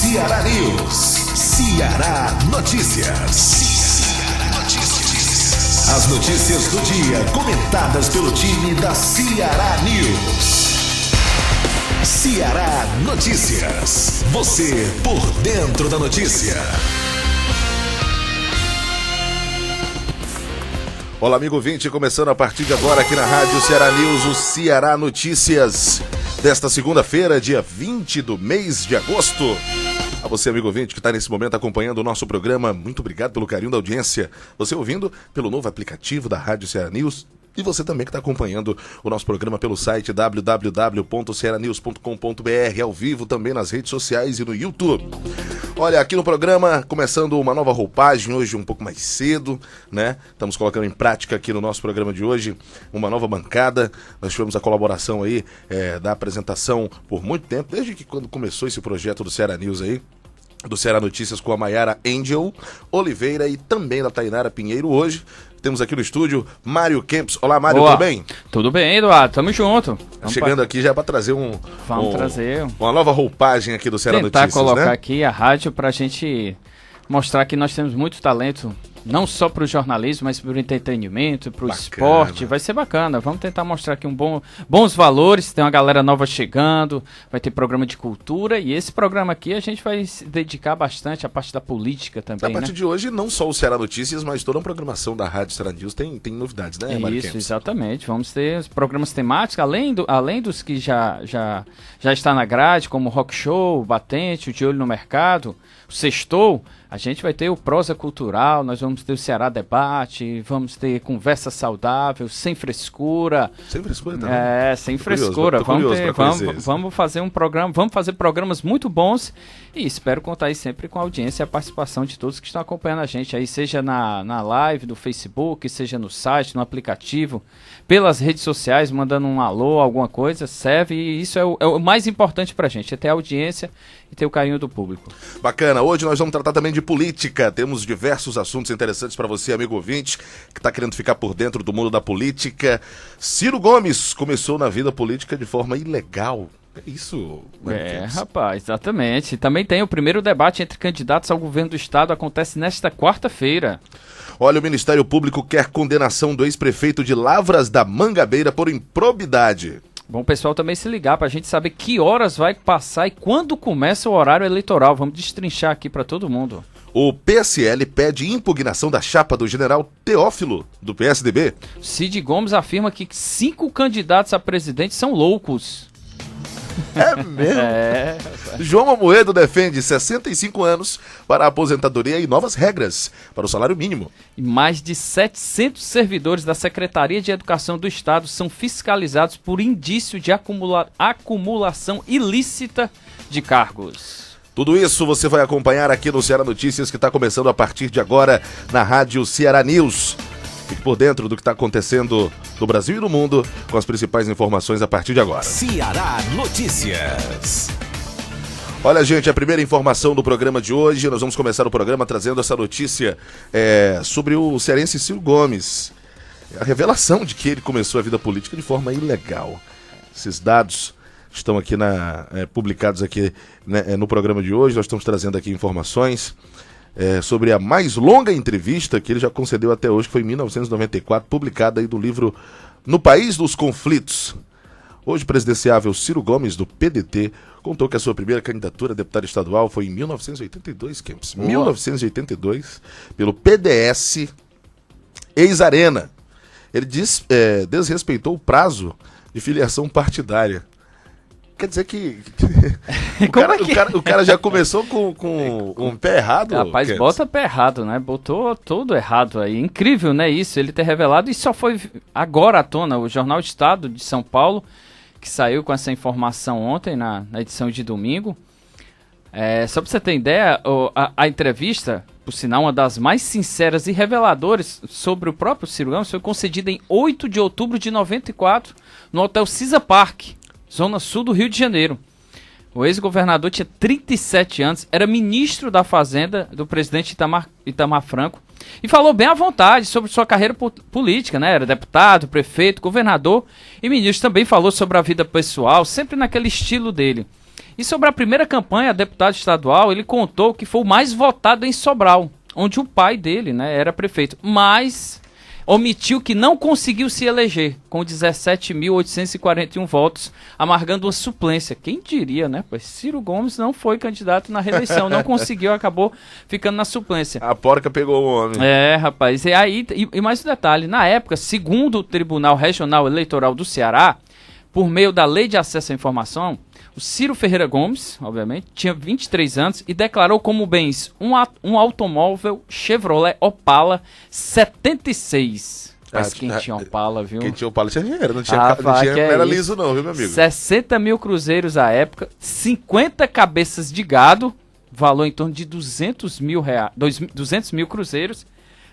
Ceará News. Ceará Notícias. As notícias do dia comentadas pelo time da Ceará News. Ceará Notícias. Você por dentro da notícia. Olá, amigo ouvinte, começando a partir de agora aqui na Rádio Ceará News, o Ceará Notícias desta segunda-feira, dia 20 do mês de agosto. A você, amigo ouvinte, que está nesse momento acompanhando o nosso programa, muito obrigado pelo carinho da audiência. Você ouvindo pelo novo aplicativo da Rádio Ceará News. E você também que está acompanhando o nosso programa pelo site www.cearanews.com.br, ao vivo também nas redes sociais e no YouTube. Olha, aqui no programa, começando uma nova roupagem, hoje um pouco mais cedo, né? Estamos colocando em prática aqui no nosso programa de hoje uma nova bancada. Nós tivemos a colaboração aí da apresentação por muito tempo, desde que quando começou esse projeto do Ceará News aí, do Ceará Notícias, com a Maiara Angel Oliveira e também da Tainara Pinheiro. Hoje temos aqui no estúdio Mário Kempis. Olá, Mário, tudo bem? Tudo bem, Eduardo, tamo junto. Chegando aqui já para trazer trazer uma nova roupagem aqui do Ceará Notícias, tentar colocar aqui a rádio pra gente mostrar que nós temos muito talento, não só para o jornalismo, mas para o entretenimento, para o esporte. Vai ser bacana. Vamos tentar mostrar aqui bons valores. Tem uma galera nova chegando, vai ter programa de cultura. E esse programa aqui a gente vai se dedicar bastante à parte da política também. A partir de hoje, não só o Ceará Notícias, mas toda a programação da Rádio Ceará News tem novidades, né, Mário Kempis? Isso, exatamente. Vamos ter os programas temáticos, além dos que já está na grade, como o Rock Show, o Batente, o De Olho no Mercado, o Sextou. A gente vai ter o Prosa Cultural, nós vamos ter o Ceará Debate, vamos ter Conversa Saudável, Sem Frescura. Sem frescura também? Sem frescura. Vamos fazer um programa, vamos fazer programas muito bons e espero contar aí sempre com a audiência e a participação de todos que estão acompanhando a gente aí, seja na live do Facebook, seja no site, no aplicativo, pelas redes sociais, mandando um alô, alguma coisa, serve, e isso é o mais importante pra gente, é ter a audiência e ter o carinho do público. Bacana, hoje nós vamos tratar também de política, temos diversos assuntos interessantes para você, amigo ouvinte, que está querendo ficar por dentro do mundo da política. Ciro Gomes começou na vida política de forma ilegal. É isso? Rapaz, exatamente. Também tem o primeiro debate entre candidatos ao governo do estado, acontece nesta quarta-feira. Olha, o Ministério Público quer condenação do ex-prefeito de Lavras da Mangabeira por improbidade. Bom, pessoal, também se ligar para a gente saber que horas vai passar e quando começa o horário eleitoral. Vamos destrinchar aqui para todo mundo. O PSL pede impugnação da chapa do general Teófilo, do PSDB. Cid Gomes afirma que 5 candidatos a presidente são loucos. É mesmo? João Amoedo defende 65 anos para a aposentadoria e novas regras para o salário mínimo. E mais de 700 servidores da Secretaria de Educação do Estado são fiscalizados por indício de acumulação ilícita de cargos. Tudo isso você vai acompanhar aqui no Ceará Notícias, que está começando a partir de agora na Rádio Ceará News. Fique por dentro do que está acontecendo no Brasil e no mundo, com as principais informações a partir de agora. Ceará Notícias. Olha, gente, a primeira informação do programa de hoje, nós vamos começar o programa trazendo essa notícia sobre o cearense Ciro Gomes. A revelação de que ele começou a vida política de forma ilegal. Esses dados estão aqui publicados aqui, né, no programa de hoje. Nós estamos trazendo aqui informações sobre a mais longa entrevista que ele já concedeu até hoje, que foi em 1994, publicada aí do livro No País dos Conflitos. Hoje, o presidenciável Ciro Gomes, do PDT, contou que a sua primeira candidatura a deputado estadual foi em 1982, Kempis. 1982, pelo PDS, ex-Arena. Ele desrespeitou o prazo de filiação partidária. Quer dizer que o cara já começou com um pé errado? Rapaz, Kempis? Bota pé errado, né? Botou tudo errado aí. Incrível, né? Isso, ele ter revelado. E só foi agora à tona. O Jornal Estado de São Paulo, que saiu com essa informação ontem, na edição de domingo. Só pra você ter ideia, a entrevista, por sinal, uma das mais sinceras e reveladoras sobre o próprio Ciro Gomes, foi concedida em 8 de outubro de 94, no Hotel Cisa Park, Zona Sul do Rio de Janeiro. O ex-governador tinha 37 anos, era ministro da Fazenda do presidente Itamar Franco e falou bem à vontade sobre sua carreira política, né? Era deputado, prefeito, governador e ministro. Também falou sobre a vida pessoal, sempre naquele estilo dele. E sobre a primeira campanha, deputado estadual, ele contou que foi o mais votado em Sobral, onde o pai dele, né, era prefeito, mas omitiu que não conseguiu se eleger, com 17.841 votos, amargando uma suplência. Quem diria, né? Pois Ciro Gomes não foi candidato na reeleição, não conseguiu, acabou ficando na suplência. A porca pegou o homem. É, rapaz, e aí, e mais um detalhe, na época, segundo o Tribunal Regional Eleitoral do Ceará, por meio da Lei de Acesso à Informação, o Ciro Ferreira Gomes, obviamente, tinha 23 anos e declarou como bens um automóvel Chevrolet Opala 76. Mas quem tinha Opala, viu? Quem tinha Opala tinha dinheiro, não era liso não, viu, meu amigo? 60 mil cruzeiros à época, 50 cabeças de gado, valor em torno de 200 mil cruzeiros.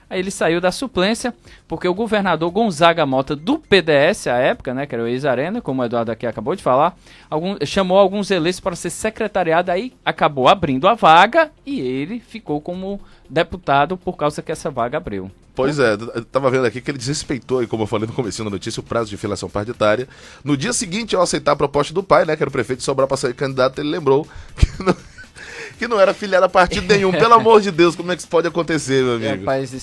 Aí ele saiu da suplência, porque o governador Gonzaga Mota, do PDS à época, né, que era o ex-Arena, como o Eduardo aqui acabou de falar, chamou alguns eleitos para ser secretariado, aí acabou abrindo a vaga e ele ficou como deputado por causa que essa vaga abriu. Pois é, eu tava vendo aqui que ele desrespeitou, e como eu falei no comecinho da notícia, o prazo de filiação partidária. No dia seguinte, ao aceitar a proposta do pai, né, que era o prefeito de Sobral para ser candidato, ele lembrou que não era filiado a partido nenhum. Pelo amor de Deus, como é que isso pode acontecer, meu amigo? Rapaz,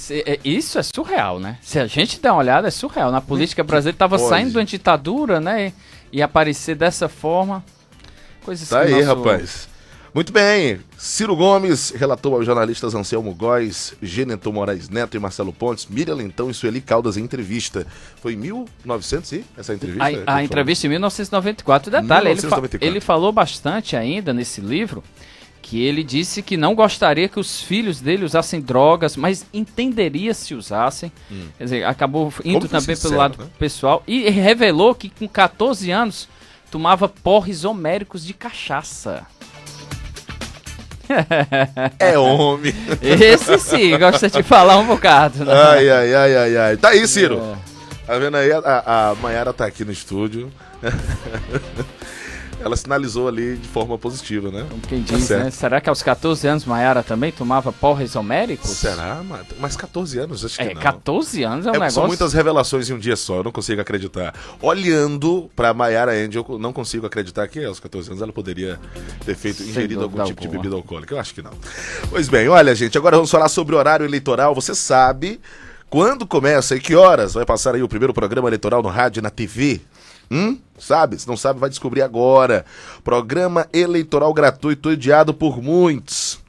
isso é surreal, né? Se a gente der uma olhada, é surreal. Na política brasileira estava saindo de uma ditadura, né? E aparecer dessa forma, coisas tá aí, rapaz. Muito bem. Ciro Gomes relatou aos jornalistas Anselmo Góes, Gêneton Moraes Neto e Marcelo Pontes, Miriam Lentão e Sueli Caldas em entrevista. Foi em 1900, essa entrevista? A entrevista em 1994. Detalhe, 1994. Ele falou bastante ainda nesse livro, que ele disse que não gostaria que os filhos dele usassem drogas, mas entenderia se usassem. Quer dizer, acabou indo também pelo lado pessoal. E revelou que com 14 anos tomava porres homéricos de cachaça. É homem. Esse sim, gosta de falar um bocado. Né? Ai. Tá aí, Ciro. Tá vendo aí? A Mayara tá aqui no estúdio. Ela sinalizou ali de forma positiva, né? Como quem diz, né? Será que aos 14 anos Mayara também tomava porres homéricos? Será? Mas 14 anos, acho que não. 14 anos é um negócio... São muitas revelações em um dia só, eu não consigo acreditar. Olhando pra Mayara Angel, eu não consigo acreditar que aos 14 anos ela poderia ter ingerido algum tipo de bebida alcoólica. Eu acho que não. Pois bem, olha, gente, agora vamos falar sobre o horário eleitoral. Você sabe quando começa e que horas vai passar aí o primeiro programa eleitoral no rádio e na TV? Sabe? Se não sabe, vai descobrir agora. Programa eleitoral gratuito, odiado por muitos,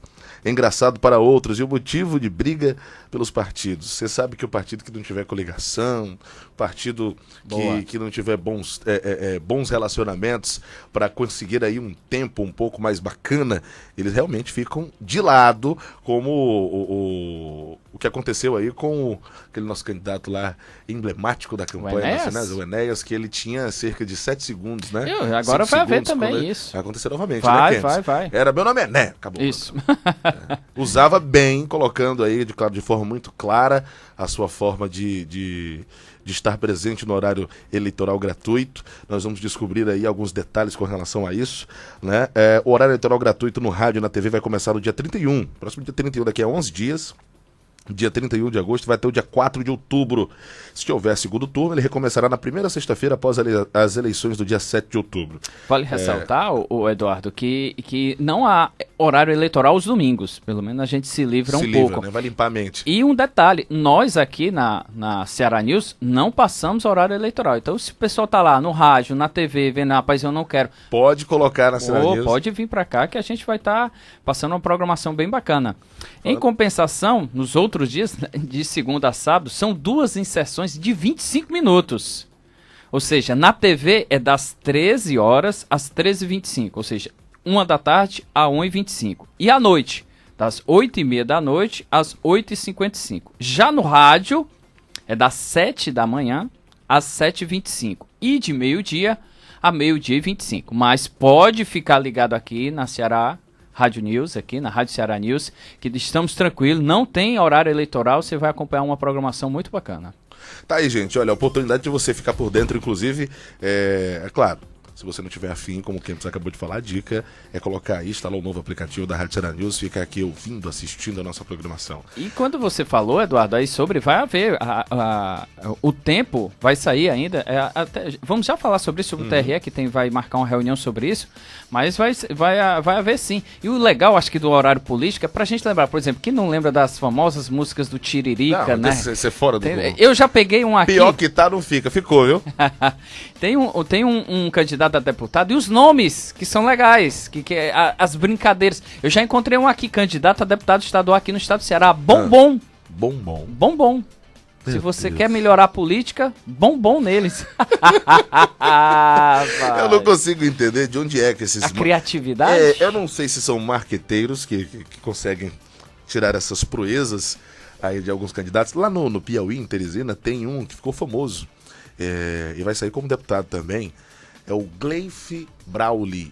engraçado para outros, e o motivo de briga pelos partidos. Você sabe que o partido que não tiver coligação, partido que não tiver bons relacionamentos para conseguir aí um tempo um pouco mais bacana, eles realmente ficam de lado, como o que aconteceu aí com aquele nosso candidato lá, emblemático da campanha nacional, o Enéas, que ele tinha cerca de 7 segundos, né? Agora vai haver também isso. Vai acontecer novamente, vai, né, vai. Era meu nome, né? Acabou. Isso. Usava bem, colocando aí de forma muito clara a sua forma de estar presente no horário eleitoral gratuito. Nós vamos descobrir aí alguns detalhes com relação a isso, né? O horário eleitoral gratuito no rádio e na TV vai começar no dia 31, próximo dia 31, daqui a 11 dias. Dia 31 de agosto vai até o dia 4 de outubro. Se houver segundo turno, ele recomeçará na primeira sexta-feira após as eleições do dia 7 de outubro. Vale ressaltar, o Eduardo, que não há horário eleitoral aos domingos. Pelo menos a gente se livra um pouco. Né? Vai limpar a mente. E um detalhe, nós aqui na Ceará News não passamos horário eleitoral. Então se o pessoal tá lá no rádio, na TV, vendo, rapaz, eu não quero. Pode colocar na Ceará News. Pode vir para cá que a gente vai estar passando uma programação bem bacana. Em compensação, nos outros dias, de segunda a sábado, são 2 inserções de 25 minutos. Ou seja, na TV é das 13 horas às 13h25. Ou seja, 1 da tarde a 1h25. E à noite, das 8h30 da noite às 8h55. Já no rádio, é das 7 da manhã às 7h25. E de meio-dia a meio-dia e 25. Mas pode ficar ligado aqui na Ceará Rádio News, aqui na Rádio Ceará News, que estamos tranquilos, não tem horário eleitoral, você vai acompanhar uma programação muito bacana. Tá aí, gente, olha, a oportunidade de você ficar por dentro, inclusive, é claro, Se você não tiver afim, como o Kempis acabou de falar, a dica é colocar aí, instalar o novo aplicativo da Rádio Ceará News, ficar aqui ouvindo, assistindo a nossa programação. E quando você falou, Eduardo, aí sobre, vai haver, o tempo vai sair ainda, vamos já falar sobre isso, sobre o TRE, que vai marcar uma reunião sobre isso, mas vai haver sim. E o legal, acho que do horário político, é pra gente lembrar, por exemplo, quem não lembra das famosas músicas do Tiririca, né? Você fora do Eu já peguei um aqui. Pior que tá, não fica. Ficou, viu? Tem um candidato a deputado e os nomes que são legais, as brincadeiras. Eu já encontrei um aqui, candidato a deputado estadual aqui no estado do Ceará. Bombom. Bombom. Se você quer melhorar a política, bombom neles. Eu não consigo entender de onde é que esses... A criatividade? Eu não sei se são marqueteiros que conseguem tirar essas proezas aí de alguns candidatos. Lá no Piauí, em Teresina, tem um que ficou famoso. E vai sair como deputado também. É o Gleif Brauli.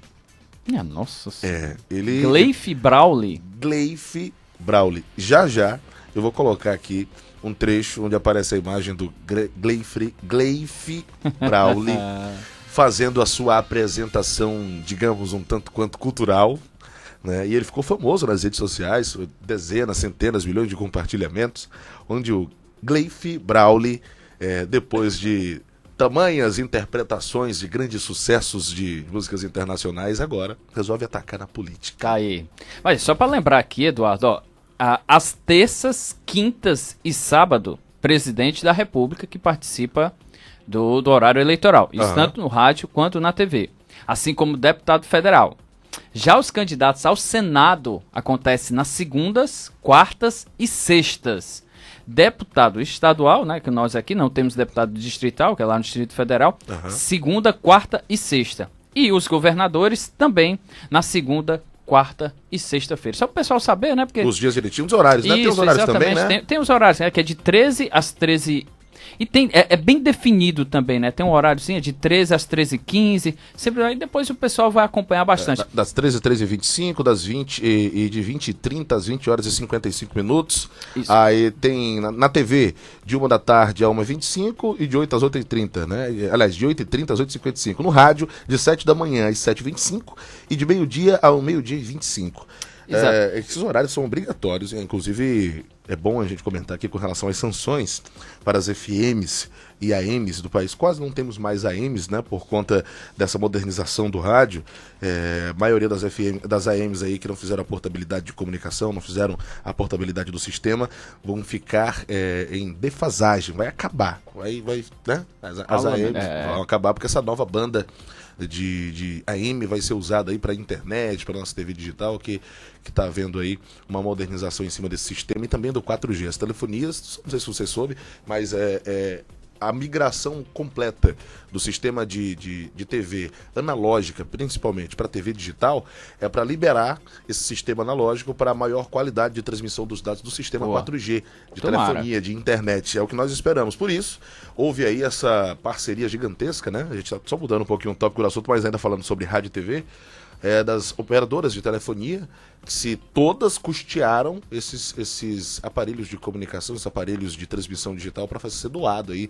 Minha nossa senhora. Gleif Brauli. Gleif Brauli. Já eu vou colocar aqui um trecho onde aparece a imagem do Gleif Brauli fazendo a sua apresentação, digamos, um tanto quanto cultural, né? E ele ficou famoso nas redes sociais, dezenas, centenas, milhões de compartilhamentos, onde o Gleif Brauli, depois de tamanhas interpretações de grandes sucessos de músicas internacionais, agora resolve atacar na política. Aí. Mas só para lembrar aqui, Eduardo, às terças, quintas e sábado, presidente da República que participa do horário eleitoral. Isso tanto no rádio quanto na TV. Assim como deputado federal. Já os candidatos ao Senado acontecem nas segundas, quartas e sextas. Deputado estadual, né, que nós aqui não temos deputado distrital, que é lá no Distrito Federal, segunda, quarta e sexta. E os governadores também na segunda, quarta e sexta-feira. Só para o pessoal saber, né? Porque... Os dias direitinhos, os horários, né? Isso, tem os horários também, né? Tem os horários, né? Que é de 13 às 13... E é bem definido também, né? Tem um horáriozinho de 13 às 13h15. Sempre aí depois o pessoal vai acompanhar bastante. Das 13 às 13h25, das 20 e de 20h30 às 20 horas e 55 minutos. Isso. Aí tem na TV de 1 da tarde a 1h25 e de 8 às 8h30, né? Aliás, de 8h30 às 8h55. No rádio, de 7 da manhã às 7h25 e de meio-dia ao meio-dia e 25. Esses horários são obrigatórios, inclusive é bom a gente comentar aqui com relação às sanções para as FMs e AMs do país. Quase não temos mais AMs, né, por conta dessa modernização do rádio. A maioria das AMs aí que não fizeram a portabilidade de comunicação, não fizeram a portabilidade do sistema, vão ficar em defasagem, vai acabar, né? As AMs vão acabar porque essa nova banda de AM vai ser usada aí para internet, para nossa TV digital, que está havendo aí uma modernização em cima desse sistema e também do 4G. As telefonias, não sei se você soube, mas a migração completa do sistema de TV analógica, principalmente para TV digital, é para liberar esse sistema analógico para a maior qualidade de transmissão dos dados do sistema 4G, de telefonia, de internet. É o que nós esperamos. Por isso, houve aí essa parceria gigantesca, né? A gente está só mudando um pouquinho o tópico do assunto, mas ainda falando sobre rádio e TV, das operadoras de telefonia, se todas custearam esses aparelhos de comunicação, esses aparelhos de transmissão digital para ser doado aí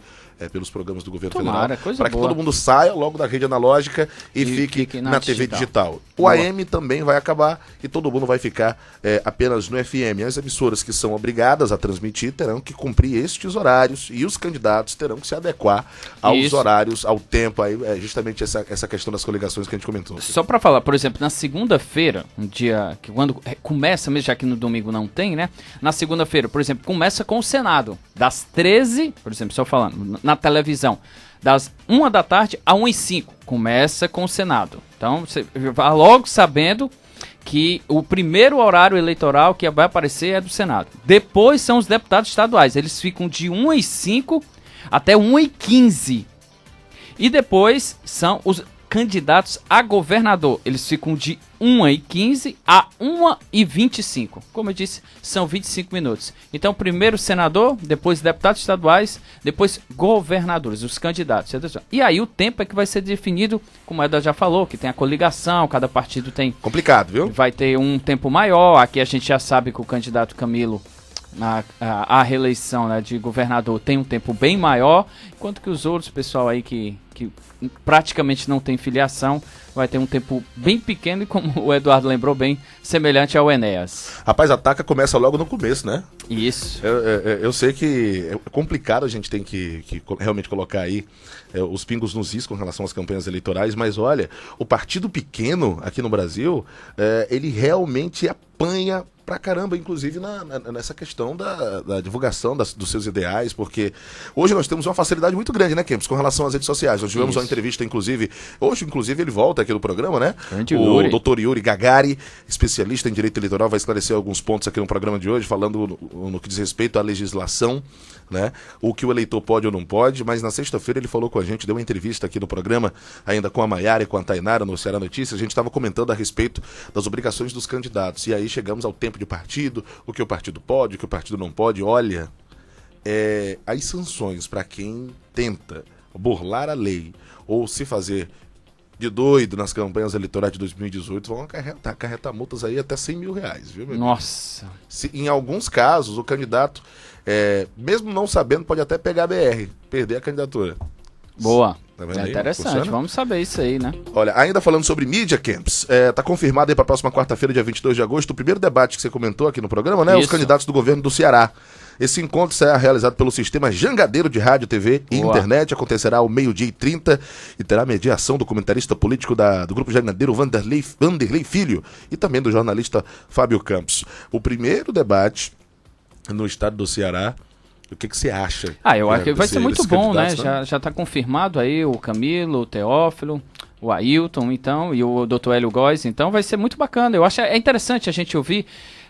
pelos programas do governo federal, para que todo mundo saia logo da rede analógica e fique na TV digital. O AM também vai acabar e todo mundo vai ficar apenas no FM. As emissoras que são obrigadas a transmitir terão que cumprir estes horários e os candidatos terão que se adequar aos horários, ao tempo, aí justamente essa questão das coligações que a gente comentou. Só para falar, por exemplo, na segunda-feira, um dia que quando começa, mesmo já que no domingo não tem, né? Na segunda-feira, por exemplo, começa com o Senado, das 13, por exemplo, só falando, na televisão, das 1 da tarde a 1h05, começa com o Senado. Então, você vai logo sabendo que o primeiro horário eleitoral que vai aparecer é do Senado. Depois são os deputados estaduais, eles ficam de 1h05 até 1h15. E depois são os candidatos a governador. Eles ficam de 1h15 a 1h25. Como eu disse, são 25 minutos. Então, primeiro senador, depois deputados estaduais, depois governadores, os candidatos. E aí o tempo é que vai ser definido, como a Eda já falou, que tem a coligação, cada partido tem... Complicado, viu? Vai ter um tempo maior. Aqui a gente já sabe que o candidato Camilo, a reeleição, né, de governador, tem um tempo bem maior, enquanto que os outros, pessoal aí que que praticamente não tem filiação, vai ter um tempo bem pequeno e, como o Eduardo lembrou bem, semelhante ao Enéas. Rapaz, a taca começa logo no começo, né? Isso. Eu sei que é complicado, a gente tem que realmente colocar aí os pingos nos is com relação às campanhas eleitorais, mas olha, o partido pequeno aqui no Brasil, ele realmente apanha pra caramba, inclusive nessa questão da divulgação dos seus ideais, porque hoje nós temos uma facilidade muito grande, né, Kempis, com relação às redes sociais. Nós tivemos uma entrevista, inclusive, hoje, ele volta aqui no programa, né? O Dr. Yuri Gagari, especialista em direito eleitoral, vai esclarecer alguns pontos aqui no programa de hoje, falando no que diz respeito à legislação, né? O que o eleitor pode ou não pode, mas na sexta-feira ele falou com a gente, deu uma entrevista aqui no programa, ainda com a Maiara e com a Tainara no Ceará Notícias. A gente estava comentando a respeito das obrigações dos candidatos, e aí chegamos ao tempo de partido, o que o partido pode, o que o partido não pode. Olha, as sanções para quem tenta burlar a lei ou se fazer de doido nas campanhas eleitorais de 2018 vão acarretar multas aí até R$100 mil, viu, meu Nossa! Em alguns casos, o candidato, mesmo não sabendo, pode até pegar a BR, perder a candidatura. Boa. Tá vendo aí? Interessante, Funciona? vamos saber isso aí, né? Olha, ainda falando sobre mídia, Kempis, tá confirmado aí para a próxima quarta-feira, dia 22 de agosto, o primeiro debate que você comentou aqui no programa, né? Isso. Os candidatos do governo do Ceará. Esse encontro será realizado pelo sistema Jangadeiro de rádio, TV e internet. Acontecerá ao 12h30 e terá mediação do comentarista político do Grupo Jangadeiro, Vanderlei Filho, e também do jornalista Fábio Campos. O primeiro debate no estado do Ceará. O que você acha? Eu acho que vai ser muito bom, né? Né? Já está confirmado aí o Camilo, o Teófilo, o Ailton, então, e o Dr. Hélio Góes, então vai ser muito bacana. Eu acho interessante a gente ouvir.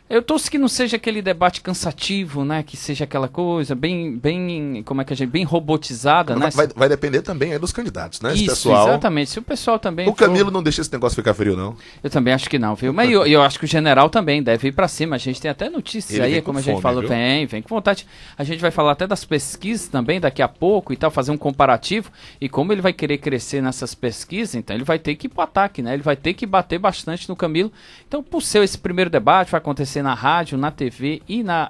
Eu torço que não seja aquele debate cansativo, né? Que seja aquela coisa bem bem robotizada, né? Vai depender também dos candidatos, né? Isso, pessoal... exatamente. Se o pessoal também... O Camilo não deixa esse negócio ficar frio, não. Eu também acho que não, viu? Mas eu acho que o general também deve ir pra cima. A gente tem até notícias aí, como a gente falou. Vem com vontade. A gente vai falar até das pesquisas também daqui a pouco e tal, fazer um comparativo. E como ele vai querer crescer nessas pesquisas, então ele vai ter que ir pro ataque, né? Ele vai ter que bater bastante no Camilo. Então, por ser esse primeiro debate, vai acontecer na rádio, na TV e na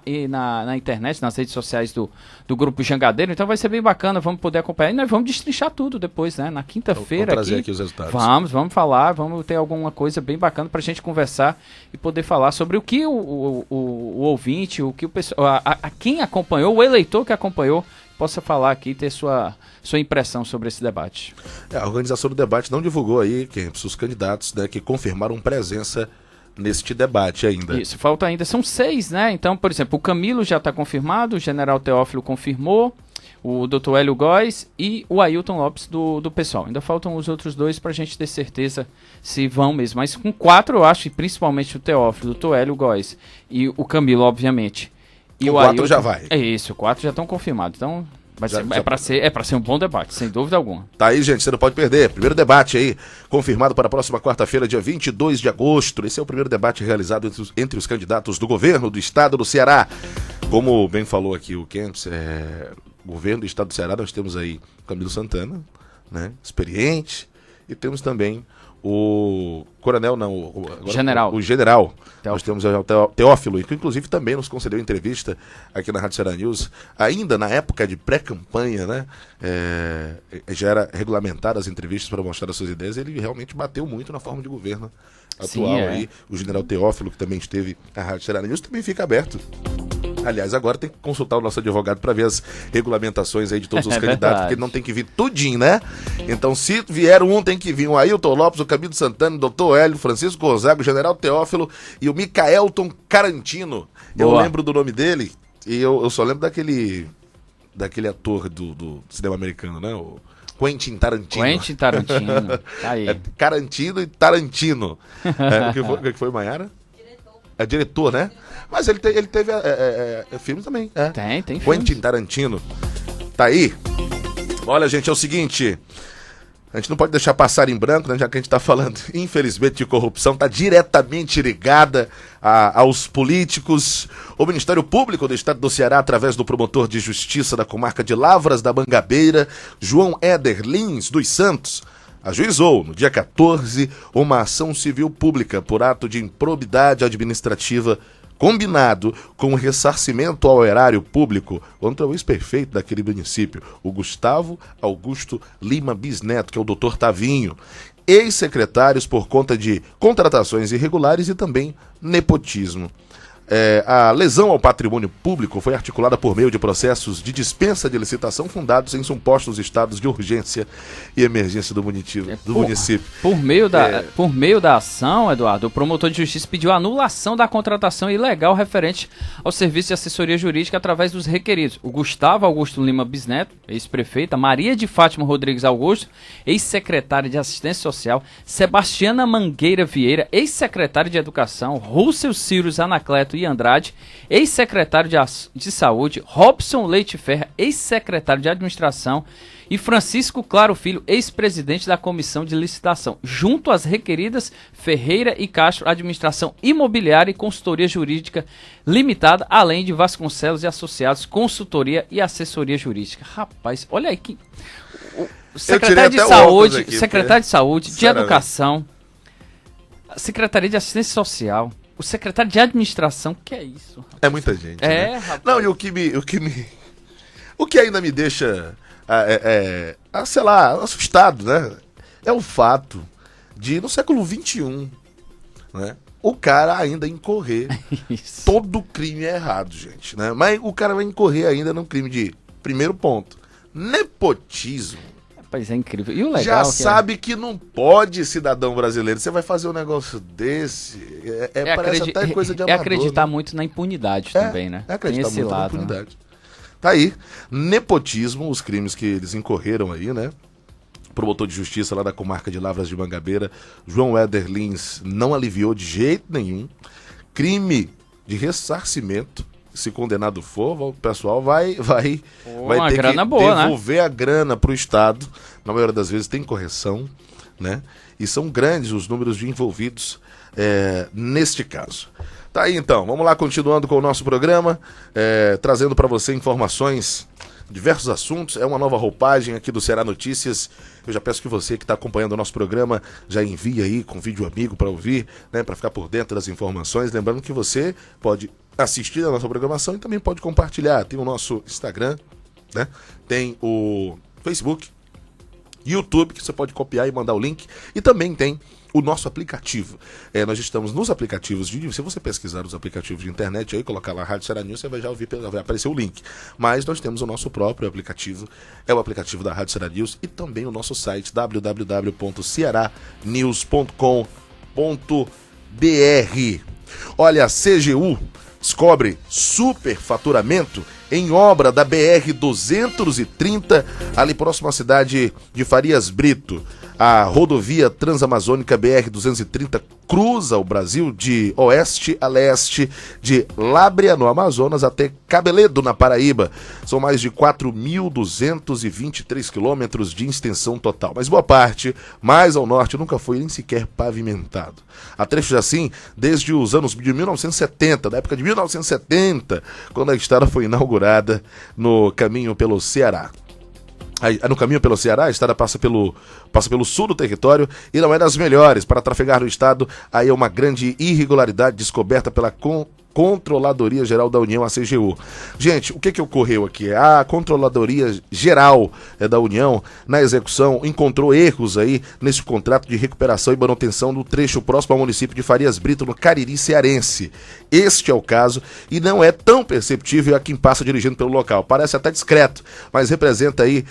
internet, nas redes sociais do Grupo Jangadeiro. Então vai ser bem bacana, vamos poder acompanhar. E nós vamos destrinchar tudo depois, né? Na quinta-feira vamos trazer aqui os resultados. Vamos falar, vamos ter alguma coisa bem bacana pra gente conversar e poder falar sobre o que o ouvinte, o que o pessoal, quem acompanhou, o eleitor que acompanhou, possa falar aqui e ter sua impressão sobre esse debate. A organização do debate não divulgou aí os candidatos, né, que confirmaram presença neste debate ainda. Isso, falta ainda, são 6, né? Então, por exemplo, o Camilo já está confirmado, o general Teófilo confirmou, o Dr. Hélio Góes e o Ailton Lopes do pessoal. Ainda faltam os outros 2 para a gente ter certeza se vão mesmo. Mas com 4, eu acho, e principalmente o Teófilo, o Dr. Hélio Góes e o Camilo, obviamente. E o 4 já vai. É isso, 4 já estão confirmados. Então... É para ser um bom debate, sem dúvida alguma. Tá aí, gente, você não pode perder. Primeiro debate aí, confirmado para a próxima quarta-feira, dia 22 de agosto. Esse é o primeiro debate realizado entre os candidatos do governo do estado do Ceará. Como bem falou aqui o Kempis, governo do estado do Ceará, nós temos aí Camilo Santana, né, experiente, e temos também o coronel, general. O general. Nós temos o Teófilo, que inclusive também nos concedeu entrevista aqui na Rádio Ceará News, ainda na época de pré-campanha, né? Já era regulamentada as entrevistas para mostrar as suas ideias. Ele realmente bateu muito na forma de governo atual. Sim, aí. O general Teófilo, que também esteve na Rádio Ceará News, também fica aberto. Aliás, agora tem que consultar o nosso advogado para ver as regulamentações aí de todos os candidatos, verdade. Porque não tem que vir tudinho, né? Então, se vier um, tem que vir o Ailton Lopes, o Camilo Santana, o Dr. Hélio, Francisco Gonzaga, o general Teófilo e o Micaelton Carantino. Eu lembro do nome dele e eu só lembro daquele ator do cinema americano, né? O Quentin Tarantino. Quentin Tarantino. Tá aí. Carantino e Tarantino. O que foi, Maiara? É diretor, né? Mas ele teve filmes também. Tem Quentin filmes. Tarantino. Tá aí. Olha, gente, é o seguinte. A gente não pode deixar passar em branco, né? Já que a gente tá falando, infelizmente, de corrupção. Tá diretamente ligada aos políticos. O Ministério Público do Estado do Ceará, através do promotor de justiça da comarca de Lavras da Mangabeira, João Éder Lins dos Santos, ajuizou, no dia 14, uma ação civil pública por ato de improbidade administrativa combinado com o ressarcimento ao erário público contra o ex-prefeito daquele município, o Gustavo Augusto Lima Bisneto, que é o doutor Tavinho, ex-secretários por conta de contratações irregulares e também nepotismo. A lesão ao patrimônio público foi articulada por meio de processos de dispensa de licitação fundados em supostos estados de urgência e emergência do município. Por meio da ação, Eduardo, o promotor de justiça pediu a anulação da contratação ilegal referente ao serviço de assessoria jurídica através dos requeridos. O Gustavo Augusto Lima Bisneto, ex-prefeita, Maria de Fátima Rodrigues Augusto, ex-secretária de Assistência Social, Sebastiana Mangueira Vieira, ex-secretária de Educação, Rússio Círios Anacleto e Andrade, ex-secretário de Saúde, Robson Leite Ferra, ex-secretário de Administração, e Francisco Claro Filho, ex-presidente da Comissão de Licitação, junto às requeridas Ferreira e Castro, Administração Imobiliária e Consultoria Jurídica Limitada, além de Vasconcelos e Associados, Consultoria e Assessoria Jurídica. Rapaz, olha aí que... O secretário de Saúde, aqui, secretário de Saúde, de Educação, a Secretaria de Assistência Social, o secretário de Administração, que é isso? Rapaz? É muita gente, né? Rapaz. Não, e o que ainda me deixa, sei lá, assustado, né? É o fato de, no século XXI, né, o cara ainda incorrer. Todo crime é errado, gente, né? Mas o cara vai incorrer ainda num crime de, primeiro ponto, nepotismo. Rapaz, é incrível. E o legal já sabe que não pode, cidadão brasileiro. Você vai fazer um negócio desse. Parece até coisa de amador. É acreditar, né, muito na impunidade também, né? É acreditar muito na impunidade. Né? Tá aí. Nepotismo, os crimes que eles incorreram aí, né? Promotor de justiça lá da comarca de Lavras de Mangabeira, João Éder Lins, não aliviou de jeito nenhum. Crime de ressarcimento. Se condenado for, o pessoal vai ter que devolver, né, a grana para o Estado. Na maioria das vezes tem correção, né? E são grandes os números de envolvidos neste caso. Tá aí então, vamos lá, continuando com o nosso programa, trazendo para você informações, diversos assuntos. É uma nova roupagem aqui do Ceará Notícias. Eu já peço que você que está acompanhando o nosso programa já envie aí com vídeo amigo para ouvir, né, para ficar por dentro das informações. Lembrando que você pode assistir a nossa programação e também pode compartilhar. Tem o nosso Instagram, né? Tem o Facebook, YouTube, que você pode copiar e mandar o link. E também tem o nosso aplicativo. Nós estamos nos aplicativos se você pesquisar os aplicativos de internet aí, colocar lá Rádio Ceará News, você vai já ouvir, vai aparecer o link. Mas nós temos o nosso próprio aplicativo, é o aplicativo da Rádio Ceará News, e também o nosso site www.cearanews.com.br. Olha, a CGU descobre superfaturamento em obra da BR-230, ali próximo à cidade de Farias Brito. A rodovia transamazônica BR-230 cruza o Brasil de oeste a leste, de Lábrea, no Amazonas, até Cabeledo, na Paraíba. São mais de 4.223 quilômetros de extensão total, mas boa parte, mais ao norte, nunca foi nem sequer pavimentado. Há trechos assim desde os anos de 1970, da época de 1970, quando a estrada foi inaugurada no caminho pelo Ceará. No caminho pelo Ceará, a estrada passa pelo sul do território e não é das melhores para trafegar no estado. Aí é uma grande irregularidade descoberta pela Controladoria Geral da União, a CGU. Gente, o que ocorreu aqui? A Controladoria Geral da União, na execução, encontrou erros aí nesse contrato de recuperação e manutenção do trecho próximo ao município de Farias Brito, no Cariri cearense. Este é o caso e não é tão perceptível a quem passa dirigindo pelo local. Parece até discreto, mas representa aí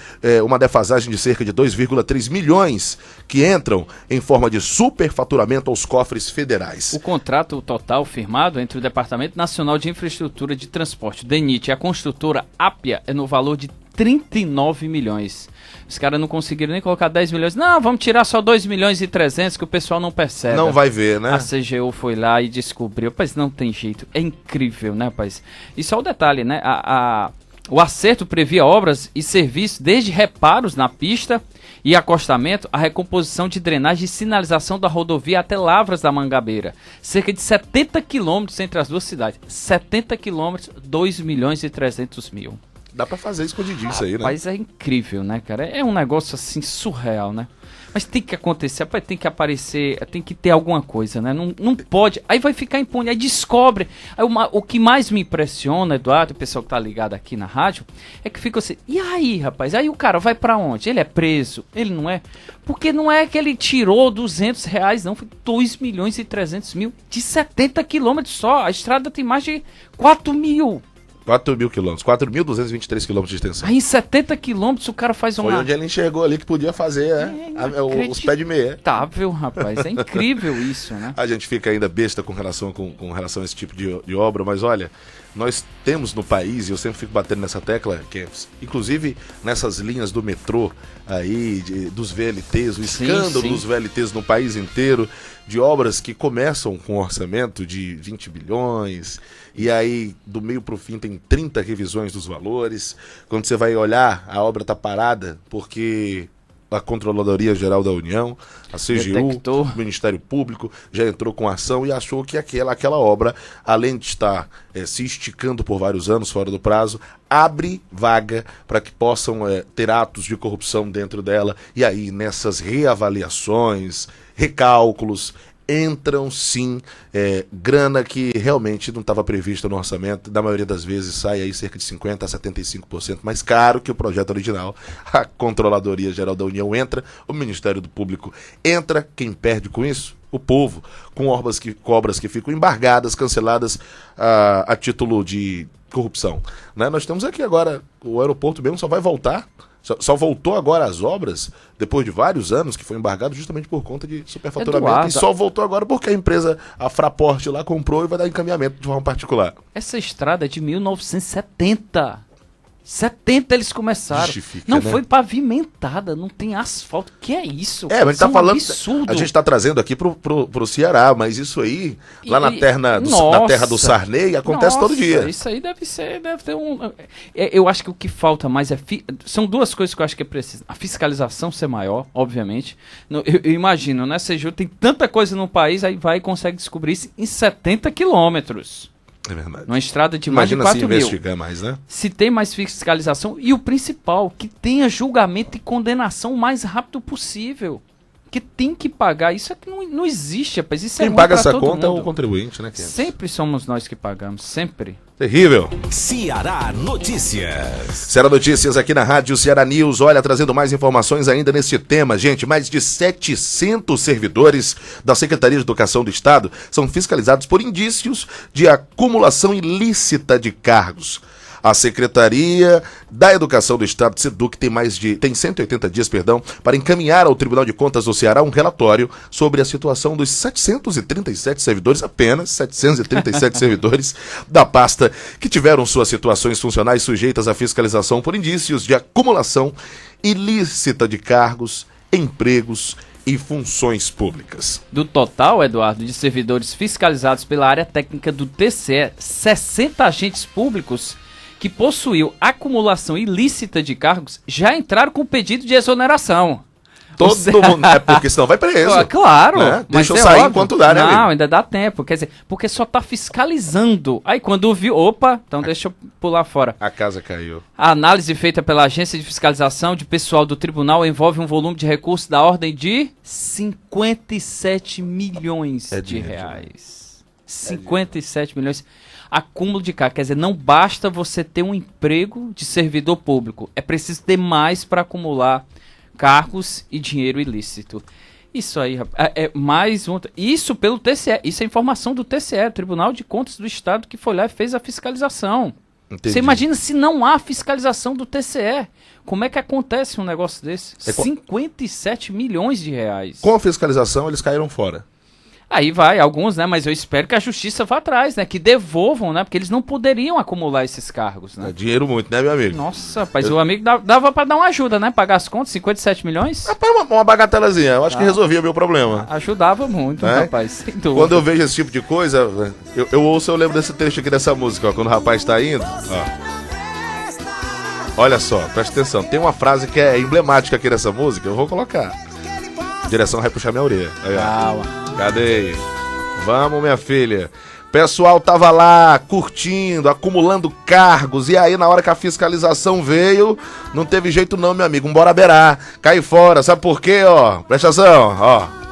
uma defasagem de cerca de 2,3 milhões que entram em forma de superfaturamento aos cofres federais. O contrato total firmado entre o Departamento Nacional de Infraestrutura de Transporte, DENIT, e a construtora Apia é no valor de 39 milhões. Os caras não conseguiram nem colocar 10 milhões. Não, vamos tirar só 2 milhões e 300 que o pessoal não percebe. Não vai ver, né? A CGU foi lá e descobriu. Rapaz, não tem jeito. É incrível, né, rapaz? E só o detalhe, né? O acerto previa obras e serviços desde reparos na pista e acostamento, a recomposição de drenagem e sinalização da rodovia até Lavras da Mangabeira. Cerca de 70 quilômetros entre as duas cidades. 70 quilômetros, 2 milhões e 300 mil. Dá pra fazer escondidinho isso aí, né? Mas é incrível, né, cara? É um negócio assim surreal, né? Mas tem que acontecer, rapaz, tem que aparecer, tem que ter alguma coisa, né? Não pode. Aí vai ficar impune, aí descobre. Aí o que mais me impressiona, Eduardo, o pessoal que tá ligado aqui na rádio, é que fica assim, e aí, rapaz? Aí o cara vai pra onde? Ele é preso? Ele não é? Porque não é que ele tirou R$200, não. Foi 2.300.000 de 70 quilômetros só. A estrada tem mais de 4 mil. 4.000 quilômetros, 4.223 quilômetros de extensão. Aí em 70 quilômetros o cara faz uma... Foi onde ele enxergou ali que podia fazer os pés de meia. Inacreditável, rapaz. É incrível isso, né? A gente fica ainda besta com relação a esse tipo de obra, mas olha, nós temos no país, e eu sempre fico batendo nessa tecla, Kempis, inclusive nessas linhas do metrô aí, dos VLTs, o escândalo dos VLTs no país inteiro, de obras que começam com um orçamento de 20 bilhões, e aí do meio pro fim tem 30 revisões dos valores. Quando você vai olhar, a obra tá parada porque a Controladoria Geral da União, a CGU, o Ministério Público já entrou com ação e achou que aquela obra, além de estar se esticando por vários anos fora do prazo, abre vaga para que possam ter atos de corrupção dentro dela. E aí nessas reavaliações, recálculos, entram sim grana que realmente não estava prevista no orçamento. Da maioria das vezes sai aí cerca de 50% a 75% mais caro que o projeto original. A Controladoria Geral da União entra, o Ministério do Público entra. Quem perde com isso? O povo, com obras que ficam embargadas, canceladas a título de corrupção, né? Nós temos aqui agora, o aeroporto mesmo só vai voltar. Só voltou agora as obras, depois de vários anos, que foi embargado justamente por conta de superfaturamento. Eduardo, e só voltou agora porque a empresa, a Fraport lá, comprou e vai dar encaminhamento de forma particular. Essa estrada é de 1970. 70 eles começaram. Justifica, não né? Foi pavimentada, não tem asfalto. Que é isso? A gente tá falando. Absurdo. A gente tá trazendo aqui pro Ceará, mas isso aí, lá na terra do Sarney, acontece todo dia. Isso aí deve ter um. Eu acho que o que falta mais são duas coisas que eu acho que é preciso. A fiscalização ser maior, obviamente. Eu imagino, né? CGU tem tanta coisa no país, aí vai e consegue descobrir isso em 70 quilômetros. É verdade. Numa estrada de mais de 4 mil. Imagina se investigar mais, né? Se tem mais fiscalização e o principal, que tenha julgamento e condenação o mais rápido possível. Que tem que pagar. Isso é que não existe, rapaz. Isso Quem paga essa conta é o contribuinte, né? Sempre somos nós que pagamos, sempre. Terrível. Ceará Notícias. Ceará Notícias aqui na Rádio Ceará News. Olha, trazendo mais informações ainda nesse tema, gente. Mais de 700 servidores da Secretaria de Educação do Estado são fiscalizados por indícios de acumulação ilícita de cargos. A Secretaria da Educação do Estado, SEDUC, tem 180 dias, para encaminhar ao Tribunal de Contas do Ceará um relatório sobre a situação dos 737 servidores, apenas 737 servidores da pasta, que tiveram suas situações funcionais sujeitas à fiscalização por indícios de acumulação ilícita de cargos, empregos e funções públicas. Do total, Eduardo, de servidores fiscalizados pela área técnica do TCE, 60 agentes públicos que possuiu acumulação ilícita de cargos já entraram com pedido de exoneração. Todo mundo, porque senão vai preso. Claro. Né? Deixa eu sair óbvio. Enquanto dá, né? Não, ainda dá tempo. Quer dizer, porque só tá fiscalizando. Aí quando viu, opa, então deixa eu pular fora. A casa caiu. A análise feita pela Agência de Fiscalização de Pessoal do Tribunal envolve um volume de recursos da ordem de 57 milhões de reais. 57 milhões. Acúmulo de cargos. Quer dizer, não basta você ter um emprego de servidor público. É preciso ter mais para acumular cargos e dinheiro ilícito. Isso aí, rapaz, é mais um... Isso pelo TCE. Isso é informação do TCE, Tribunal de Contas do Estado, que foi lá e fez a fiscalização. Entendi. Você imagina se não há fiscalização do TCE. Como é que acontece um negócio desse? 57 milhões de reais. Com a fiscalização, eles caíram fora. Aí vai, alguns, né? Mas eu espero que a justiça vá atrás, né? Que devolvam, né? Porque eles não poderiam acumular esses cargos, né? É dinheiro muito, né, meu amigo? Nossa, rapaz, o amigo dava pra dar uma ajuda, né? Pagar as contas, 57 milhões? Rapaz, uma bagatelazinha. Eu acho que resolvia o meu problema. Ajudava muito, rapaz, sem dúvida. Quando eu vejo esse tipo de coisa, eu ouço, eu lembro desse trecho aqui dessa música, ó. Quando o rapaz tá indo, ó. Olha só, presta atenção. Tem uma frase que é emblemática aqui nessa música, eu vou colocar. Direção vai puxar minha orelha. Aí, ó. Cadê? Vamos, minha filha. pessoal tava lá curtindo, acumulando cargos, e aí na hora que a fiscalização veio, não teve jeito não, meu amigo, bora beirar, cai fora, sabe por quê, ó? Presta atenção, ó.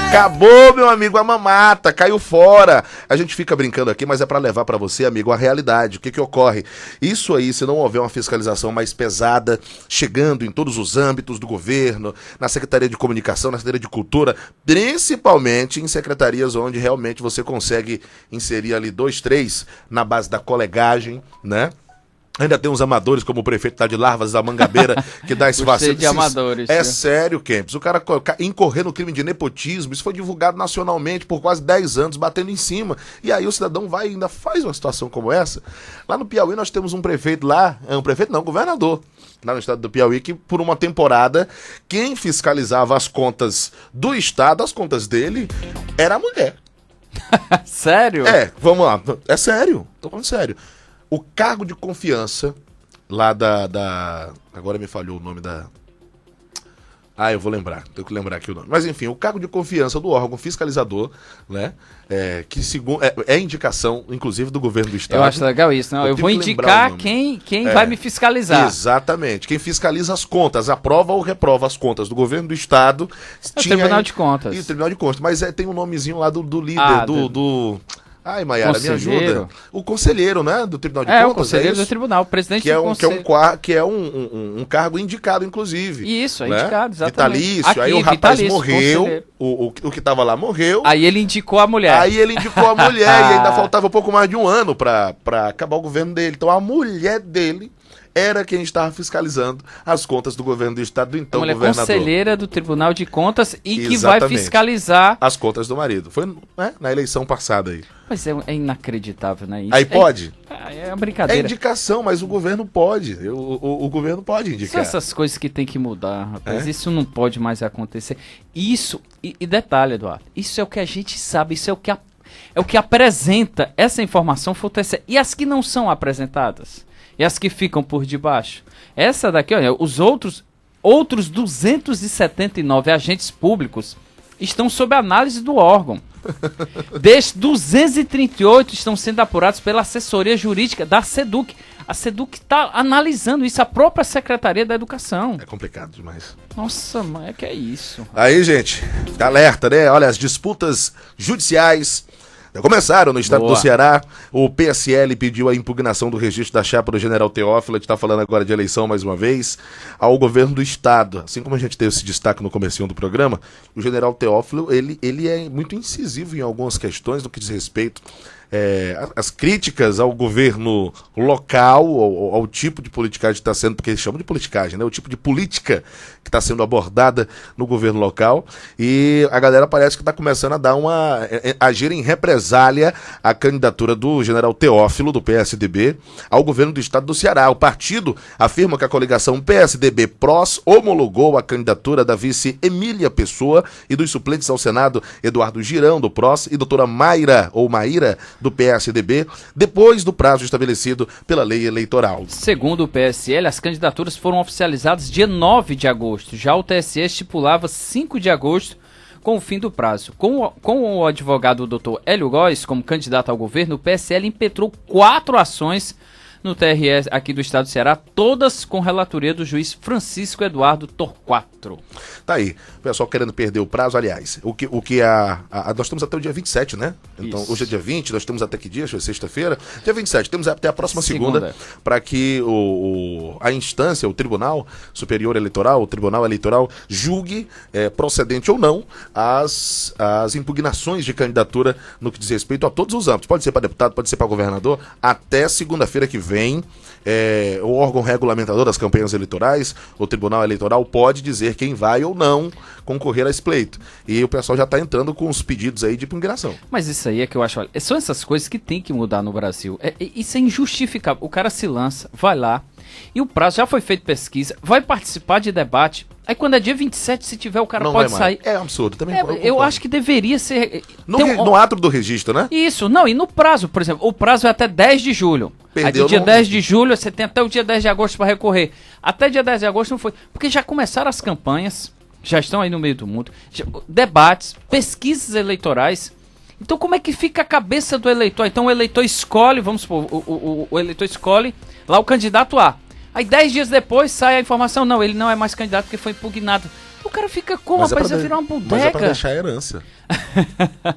Acabou, meu amigo, a mamata, caiu fora. A gente fica brincando aqui, mas é pra levar pra você, amigo, a realidade. O que que ocorre? Isso aí, se não houver uma fiscalização mais pesada, chegando em todos os âmbitos do governo, na Secretaria de Comunicação, na Secretaria de Cultura, principalmente em secretarias onde realmente você consegue inserir ali 2, 3 na base da colegagem, né? Ainda tem uns amadores, como o prefeito de Larvas da Mangabeira, que dá esse vacilo. de amadores. É sério, Kempis. O cara incorrer no crime de nepotismo, isso foi divulgado nacionalmente por quase 10 anos, batendo em cima. E aí o cidadão vai e ainda faz uma situação como essa. Lá no Piauí nós temos um prefeito lá, governador, lá no estado do Piauí, que por uma temporada, quem fiscalizava as contas do estado, as contas dele, era a mulher. Sério? É, vamos lá. É sério, tô falando sério. O cargo de confiança lá agora me falhou o nome da... eu vou lembrar, tenho que lembrar aqui o nome. Mas enfim, o cargo de confiança do órgão fiscalizador, né? Que segundo é indicação, inclusive, do governo do estado. Eu acho legal isso, não? Eu vou indicar quem vai me fiscalizar. Exatamente. Quem fiscaliza as contas, aprova ou reprova as contas do governo do estado. É o Tribunal de Contas. E o Tribunal de Contas. Mas tem um nomezinho lá do líder, Ai, Maiara, me ajuda. O conselheiro, né, do Tribunal de Contas. O conselheiro do tribunal, o presidente do conselho. Que é um cargo indicado, inclusive. Isso, né? Indicado, exatamente. Vitalício, aqui, aí o rapaz morreu, conselheiro. o que tava lá morreu. Aí ele indicou a mulher. E ainda faltava um pouco mais de um ano pra acabar o governo dele. Então a mulher dele era quem estava fiscalizando as contas do governo do estado, do então governador. Conselheira do Tribunal de Contas e que vai fiscalizar as contas do marido. Foi, né, na eleição passada aí. Mas é inacreditável, né? Isso aí pode? É uma brincadeira. É indicação, mas o governo pode. O governo pode indicar. São essas coisas que tem que mudar, rapaz. Isso não pode mais acontecer. Isso, e detalhe, Eduardo, isso é o que a gente sabe, isso é o que apresenta essa informação for TSE. E as que não são apresentadas? E as que ficam por debaixo? Essa daqui, olha, os outros 279 agentes públicos estão sob análise do órgão. Destes 238 estão sendo apurados pela assessoria jurídica da SEDUC. A SEDUC está analisando isso, a própria Secretaria da Educação. É complicado demais. Nossa, mãe, que é isso? Aí, gente, alerta, né? Olha, as disputas judiciais começaram no estado do Ceará. O PSL pediu a impugnação do registro da chapa do general Teófilo. A gente está falando agora de eleição mais uma vez. Ao governo do estado. Assim como a gente teve esse destaque no comecinho do programa, o general Teófilo, ele é muito incisivo em algumas questões no que diz respeito as críticas ao governo local, ao tipo de politicagem que está sendo, porque eles chamam de politicagem, né? O tipo de política que está sendo abordada no governo local, e a galera parece que está começando a dar agir em represália à candidatura do general Teófilo, do PSDB, ao governo do estado do Ceará. O partido afirma que a coligação PSDB-PROS homologou a candidatura da vice Emília Pessoa e dos suplentes ao Senado Eduardo Girão, do PROS, e doutora Maíra do PSDB, depois do prazo estabelecido pela lei eleitoral. Segundo o PSL, as candidaturas foram oficializadas dia 9 de agosto. Já o TSE estipulava 5 de agosto com o fim do prazo. Com o advogado Dr. Hélio Góes como candidato ao governo, o PSL impetrou 4 ações no TRE aqui do estado do Ceará, todas com relatoria do juiz Francisco Eduardo Torquato. Tá aí, o pessoal querendo perder o prazo, aliás, nós estamos até o dia 27, né? Então, hoje é dia 20, nós temos até que dia? Hoje é sexta-feira. Dia 27, temos até a próxima segunda para que a instância, o Tribunal Superior Eleitoral, o Tribunal Eleitoral, julgue procedente ou não as impugnações de candidatura no que diz respeito a todos os âmbitos. Pode ser para deputado, pode ser para governador, até segunda-feira que vem. O órgão regulamentador das campanhas eleitorais, o Tribunal Eleitoral, pode dizer quem vai ou não concorrer a esse pleito. E o pessoal já está entrando com os pedidos aí de impugnação. Mas isso aí é que eu acho, olha, são essas coisas que tem que mudar no Brasil. Isso é injustificável. O cara se lança, vai lá, e o prazo já foi feito pesquisa, vai participar de debate. Aí quando é dia 27, se tiver, o cara não pode sair. É absurdo também. Eu acho que deveria ser... No ato do registro, né? Isso, não, e no prazo, por exemplo, o prazo é até 10 de julho. Aí do dia 10 de julho, você tem até o dia 10 de agosto para recorrer. Até dia 10 de agosto não foi. Porque já começaram as campanhas, já estão aí no meio do mundo. Debates, pesquisas eleitorais. Então como é que fica a cabeça do eleitor? Então o eleitor escolhe, vamos supor, o eleitor escolhe lá o candidato A. Aí 10 dias depois sai a informação, não, ele não é mais candidato porque foi impugnado. O cara fica como? Rapaz, vai virar uma bodega. Mas é pra deixar a herança.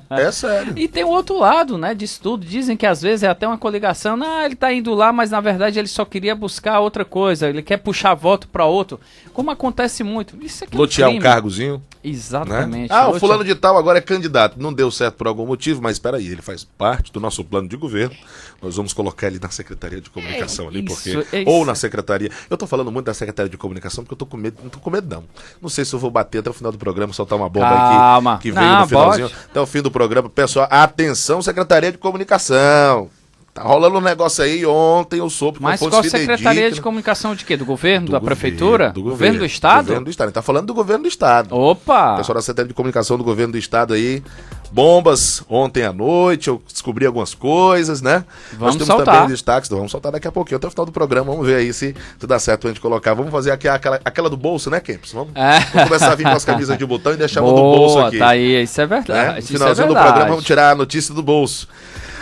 É sério. E tem o outro lado, né, disso tudo. Dizem que às vezes é até uma coligação. Não, ele tá indo lá, mas na verdade ele só queria buscar outra coisa. Ele quer puxar voto pra outro. Como acontece muito. Isso aqui lotear é um cargozinho. Exatamente. Né? O fulano de tal agora é candidato. Não deu certo por algum motivo, mas espera aí, ele faz parte do nosso plano de governo. Nós vamos colocar ele na Secretaria de Comunicação ali, porque ou na Secretaria. Eu tô falando muito da Secretaria de Comunicação porque eu tô com medo, não tô com medo não. Não sei se eu vou bater até o final do programa, soltar uma bomba aqui que veio no finalzinho. Pode. Até o fim do programa, pessoal, atenção, Secretaria de Comunicação. Tá rolando um negócio aí, ontem eu soube com mas qual Secretaria de Comunicação de quê? Do governo? Da prefeitura? Do governo do Estado? Governo do Estado. Ele tá falando do governo do Estado. Opa! O pessoal da Secretaria de Comunicação do governo do Estado aí. Bombas ontem à noite, eu descobri algumas coisas, né? Vamos Nós temos soltar. também destaques, então vamos soltar daqui a pouquinho, até o final do programa, vamos ver aí se tudo dá certo pra gente colocar. Vamos fazer aqui aquela do bolso, né, Kempis? Vamos começar a vir com as camisas de botão e deixar uma do bolso aqui. Tá aí, isso é verdade. Né? No finalzinho do programa vamos tirar a notícia do bolso.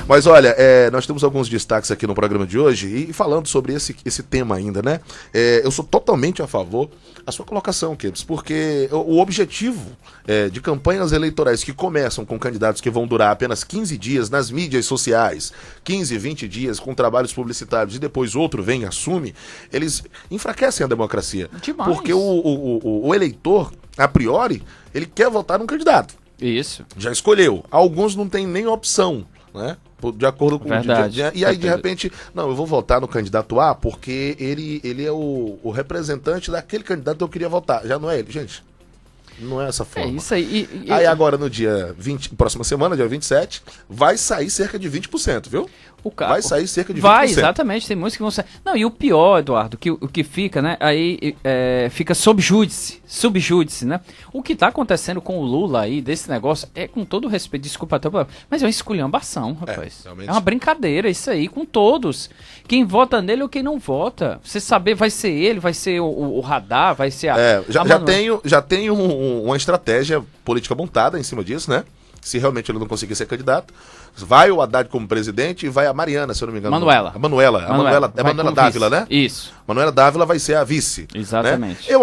Mas olha, nós temos alguns destaques aqui no programa de hoje e falando sobre esse tema ainda, né? Eu sou totalmente a favor da sua colocação, Kempis, porque o objetivo de campanhas eleitorais que começam com candidatos que vão durar apenas 15 dias nas mídias sociais, 15, 20 dias com trabalhos publicitários e depois outro vem e assume, eles enfraquecem a democracia. Demais. Porque o eleitor, a priori, ele quer votar num candidato. Isso. Já escolheu. Alguns não têm nem opção, né? De acordo com verdade. E aí, de repente, não, eu vou votar no candidato A porque ele é o representante daquele candidato que eu queria votar. Já não é ele, gente. Não é essa forma. É isso aí. Aí agora, no dia 20, próxima semana, dia 27, vai sair cerca de 20%, viu? Vai sair cerca de 20%. Vai, exatamente, tem muitos que vão sair. Não, e o pior, Eduardo, o que fica, né, aí fica subjúdice, né? O que tá acontecendo com o Lula aí, desse negócio, com todo respeito, desculpa até o problema, mas é uma esculhambação, rapaz. É uma brincadeira isso aí, com todos. Quem vota nele ou quem não vota. Você saber, vai ser ele, vai ser o radar, vai ser já tenho uma estratégia política montada em cima disso, né? Se realmente ele não conseguir ser candidato, vai o Haddad como presidente e vai a Mariana, se eu não me engano. Manuela. A Manuela Dávila, né? Isso. Manuela Dávila vai ser a vice. Exatamente. Né?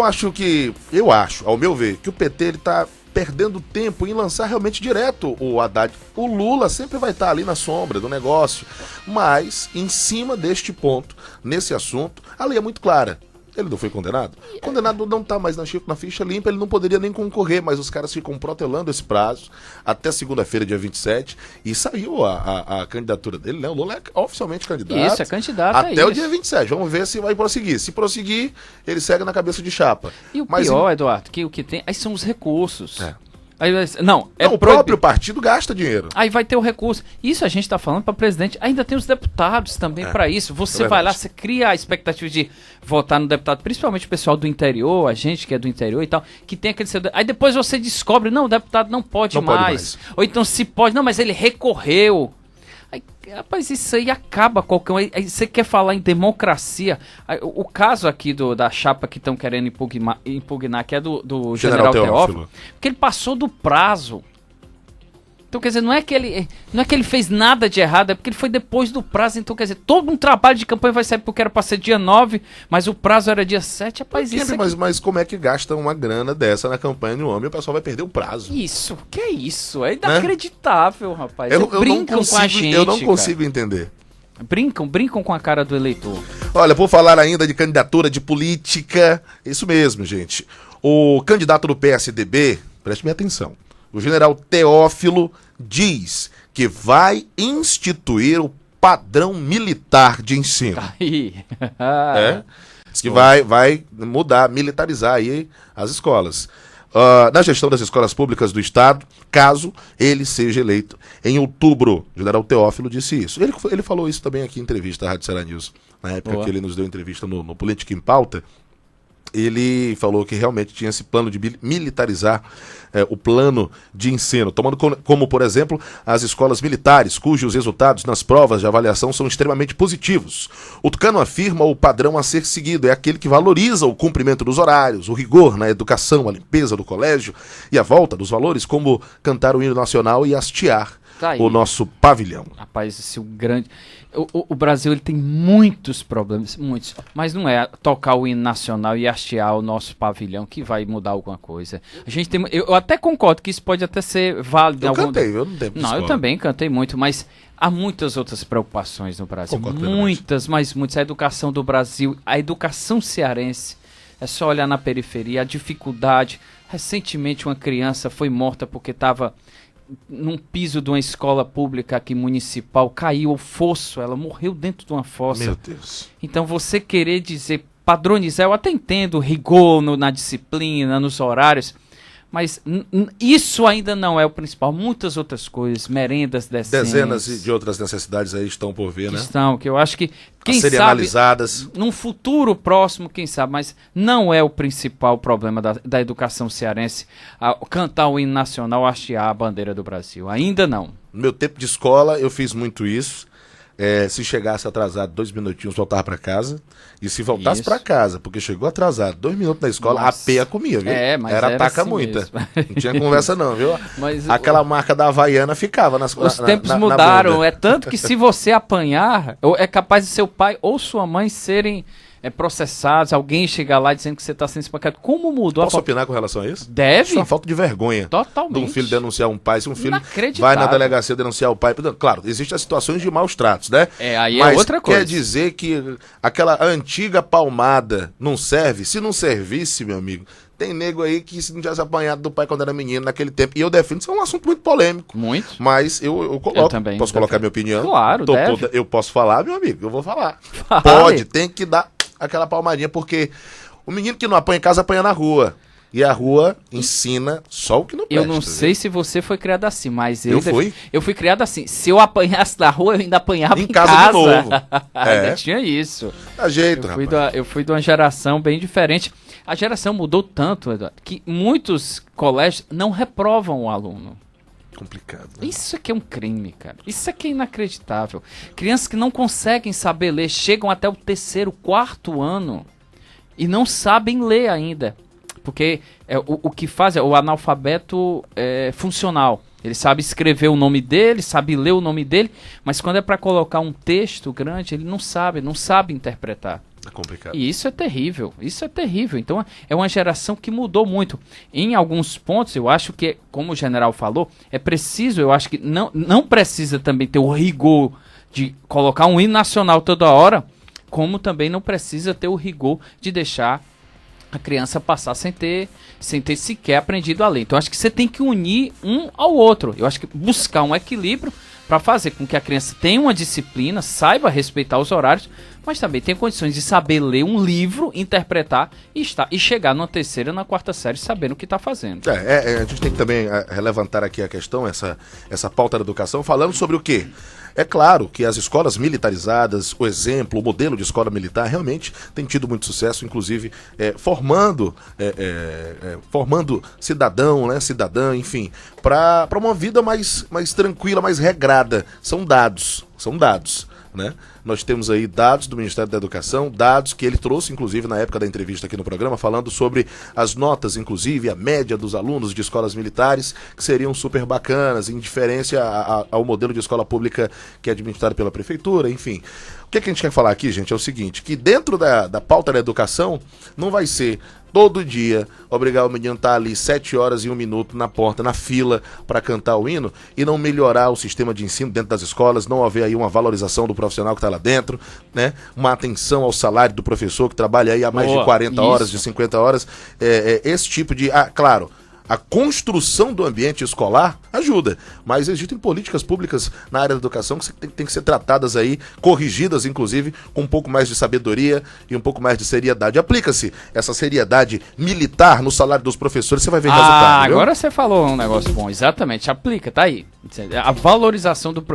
Eu acho, ao meu ver, que o PT ele tá perdendo tempo em lançar realmente direto o Haddad. O Lula sempre vai estar ali na sombra do negócio, mas em cima deste ponto, nesse assunto, a lei é muito clara. Ele não foi condenado? Condenado não está mais na ficha limpa, ele não poderia nem concorrer, mas os caras ficam protelando esse prazo até segunda-feira, dia 27, e saiu a candidatura dele, né? O Lula é oficialmente candidato. Isso, é candidato. Até o dia 27. Vamos ver se vai prosseguir. Se prosseguir, ele segue na cabeça de chapa. E o pior, Eduardo, que o que tem, aí são os recursos. Aí, o próprio partido gasta dinheiro. Aí vai ter o recurso. Isso a gente está falando para presidente. Ainda tem os deputados também para isso. Você vai lá, você cria a expectativa de votar no deputado, principalmente o pessoal do interior, a gente que é do interior e tal, que tem aquele... Aí depois você descobre, não, o deputado não pode mais. Ou então se pode, não, mas ele recorreu. Aí, rapaz, isso aí acaba qualquer um. Aí você quer falar em democracia. Aí, o caso aqui da chapa que estão querendo impugnar, que é do General Teófilo, porque ele passou do prazo. Então, quer dizer, não é que ele fez nada de errado, é porque ele foi depois do prazo. Então, quer dizer, todo um trabalho de campanha vai sair porque era para ser dia 9, mas o prazo era dia 7. Rapaz, mas como é que gasta uma grana dessa na campanha de um homem e o pessoal vai perder o prazo? Isso, que é isso? É inacreditável, rapaz. Brincam com a gente. Eu não consigo entender. Brincam com a cara do eleitor. Olha, vou falar ainda de candidatura, de política. Isso mesmo, gente. O candidato do PSDB, preste bem atenção, o general Teófilo diz que vai instituir o padrão militar de ensino. Aí. Diz que vai mudar, militarizar aí as escolas. Na gestão das escolas públicas do Estado, caso ele seja eleito em outubro. O general Teófilo disse isso. Ele falou isso também aqui em entrevista à Rádio Ceará News, na época que ele nos deu entrevista no Política em Pauta. ele falou que realmente tinha esse plano de militarizar o plano de ensino, tomando como, por exemplo, as escolas militares, cujos resultados nas provas de avaliação são extremamente positivos. O Tucano afirma o padrão a ser seguido é aquele que valoriza o cumprimento dos horários, o rigor na educação, a limpeza do colégio e a volta dos valores, como cantar o hino nacional e hastear o nosso pavilhão. Rapaz, esse grande... O Brasil ele tem muitos problemas, muitos, mas não é tocar o hino nacional e hastear o nosso pavilhão que vai mudar alguma coisa. A gente tem, eu até concordo que isso pode até ser válido. Eu cantei, eu não tenho eu também cantei muito, mas há muitas outras preocupações no Brasil. Muitas, mas muitas. A educação do Brasil, a educação cearense, é só olhar na periferia, a dificuldade. Recentemente uma criança foi morta porque estava num piso de uma escola pública aqui municipal, caiu o fosso, ela morreu dentro de uma fossa. Meu Deus. Então você querer dizer, padronizar, eu até entendo rigor na disciplina, nos horários, mas isso ainda não é o principal. Muitas outras coisas, merendas decentes. Dezenas de outras necessidades aí estão por vir, né? Estão, que eu acho que, quem serem sabe, analisadas. num futuro próximo, quem sabe, mas não é o principal problema da educação cearense, cantar o hino nacional, hastear a bandeira do Brasil. Ainda não. No meu tempo de escola, eu fiz muito isso. Se chegasse atrasado 2 minutinhos, voltava para casa. E se voltasse para casa, porque chegou atrasado 2 minutos na escola, nossa, a peia comia, viu? Mas era taca assim muita. Mesmo. Não tinha conversa não, viu? Mas aquela marca da Havaiana ficava nas Os tempos mudaram, é tanto que se você apanhar, é capaz de seu pai ou sua mãe serem processados, alguém chegar lá dizendo que você está sendo espancado. Como mudou? Posso opinar com relação a isso? Deve. Isso é uma falta de vergonha. Totalmente. De um filho denunciar um pai, se um filho vai na delegacia denunciar o pai. Claro, existem as situações de maus tratos, né? Aí mas é outra coisa. Quer dizer que aquela antiga palmada não serve? Se não servisse, meu amigo, tem nego aí que se não tivesse apanhado do pai quando era menino naquele tempo. E eu defendo, isso é um assunto muito polêmico. Muito. Mas eu coloco. Eu também. Posso colocar minha opinião? Claro, deve. Eu posso falar, meu amigo, eu vou falar. Fale. Pode, tem que dar aquela palmadinha, porque o menino que não apanha em casa apanha na rua. E a rua ensina só o que não presta. Eu não sei se você foi criado assim, mas eu fui. Eu fui criado assim. Se eu apanhasse na rua, eu ainda apanhava em casa. De novo. Ainda tinha isso. Dá jeito, eu fui de uma geração bem diferente. A geração mudou tanto, Eduardo, que muitos colégios não reprovam o aluno. Complicado. Né? Isso aqui é um crime, cara. Isso aqui é inacreditável. Crianças que não conseguem saber ler, chegam até o 3º, 4º ano e não sabem ler ainda. Porque o que faz é o analfabeto funcional. Ele sabe escrever o nome dele, sabe ler o nome dele, mas quando é para colocar um texto grande, ele não sabe interpretar. É complicado. E isso é terrível, Então é uma geração que mudou muito. Em alguns pontos, eu acho que, como o general falou, é preciso, eu acho que não precisa também ter o rigor de colocar um hino nacional toda hora, como também não precisa ter o rigor de deixar a criança passar sem ter sequer aprendido a ler. Então acho que você tem que unir um ao outro. Eu acho que buscar um equilíbrio para fazer com que a criança tenha uma disciplina, saiba respeitar os horários, mas também tenha condições de saber ler um livro, interpretar e chegar numa 3ª, na 4ª série sabendo o que está fazendo. A gente tem que também relevantar aqui a questão, essa pauta da educação, falando sobre o quê? É claro que as escolas militarizadas, o exemplo, o modelo de escola militar realmente tem tido muito sucesso, inclusive formando cidadão, né, cidadã, enfim, para uma vida mais tranquila, mais regrada. São dados, né? Nós temos aí dados do Ministério da Educação, dados que ele trouxe, inclusive, na época da entrevista aqui no programa, falando sobre as notas, inclusive, a média dos alunos de escolas militares, que seriam super bacanas, em diferença ao modelo de escola pública que é administrado pela prefeitura, enfim. O que a gente quer falar aqui, gente, é o seguinte, que dentro da pauta da educação, não vai ser todo dia obrigar o menino a estar ali 7 horas e 1 minuto na porta, na fila, para cantar o hino e não melhorar o sistema de ensino dentro das escolas, não haver aí uma valorização do profissional que está lá dentro, né? Uma atenção ao salário do professor que trabalha aí há mais de 40 horas, de 50 horas, esse tipo de... claro, a construção do ambiente escolar ajuda, mas existem políticas públicas na área da educação que tem que ser tratadas aí, corrigidas inclusive, com um pouco mais de sabedoria e um pouco mais de seriedade. Aplica-se essa seriedade militar no salário dos professores, você vai ver resultado. Agora você falou um negócio bom, exatamente, aplica, tá aí. A valorização do...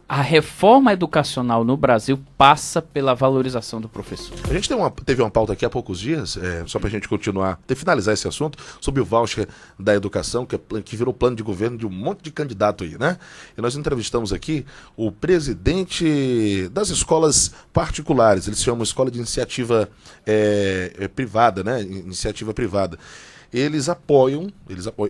A reforma educacional no Brasil passa pela valorização do professor. A gente teve uma pauta aqui há poucos dias, só para a gente continuar, finalizar esse assunto, sobre o voucher da educação, que virou plano de governo de um monte de candidato aí, né? E nós entrevistamos aqui o presidente das escolas particulares, eles chamam Escola de Iniciativa Privada, né? Iniciativa privada. Eles apoiam,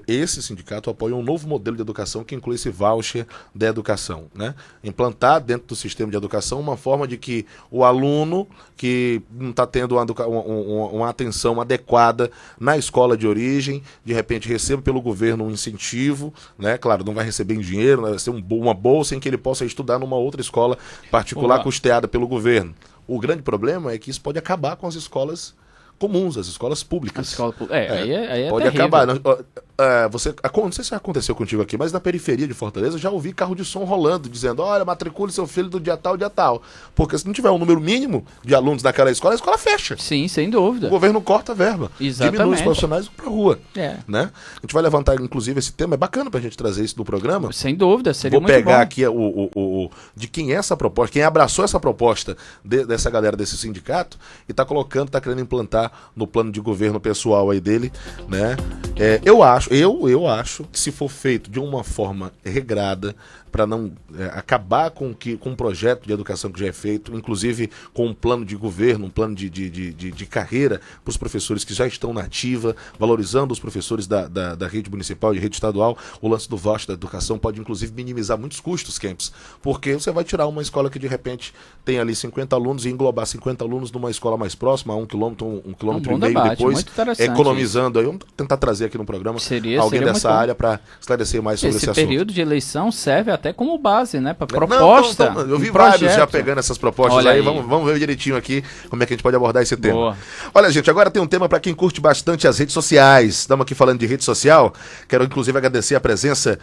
esse sindicato apoia um novo modelo de educação que inclui esse voucher da educação, né? Implantar dentro do sistema de educação uma forma de que o aluno que não está tendo uma atenção adequada na escola de origem, de repente receba pelo governo um incentivo, né? Claro, não vai receber em dinheiro, vai ser uma bolsa em que ele possa estudar numa outra escola particular custeada pelo governo. O grande problema é que isso pode acabar com as escolas comuns, as escolas públicas. Aí é pode terrível. acabar. Não sei se aconteceu contigo aqui, mas na periferia de Fortaleza eu já ouvi carro de som rolando, dizendo, olha, matricule seu filho do dia tal. Porque se não tiver um número mínimo de alunos naquela escola, a escola fecha. Sim, sem dúvida. O governo corta a verba. Exatamente. Diminui os profissionais para a rua. Né? A gente vai levantar, inclusive, esse tema. É bacana pra gente trazer isso no programa. Sem dúvida, seria muito bom. Vou pegar aqui de quem é essa proposta, quem abraçou essa proposta dessa galera desse sindicato e tá querendo implantar no plano de governo pessoal aí dele, né? Eu acho que se for feito de uma forma regrada, para não acabar com um projeto de educação que já é feito, inclusive com um plano de governo, um plano de carreira para os professores que já estão na ativa, valorizando os professores da rede municipal e rede estadual. O lance do voucher da educação pode, inclusive, minimizar muitos custos, Kempis, porque você vai tirar uma escola que, de repente, tem ali 50 alunos e englobar 50 alunos numa escola mais próxima, a 1 quilômetro, 1,5 quilômetro depois, economizando. Aí vamos tentar trazer aqui no programa alguém dessa área para esclarecer mais sobre esse assunto. Esse período de eleição serve até como base, né, para proposta. Eu vi vários já pegando essas propostas. Olha aí. Vamos ver direitinho aqui como é que a gente pode abordar esse tema. Boa. Olha, gente, agora tem um tema para quem curte bastante as redes sociais. Estamos aqui falando de rede social. Quero, inclusive, agradecer a presença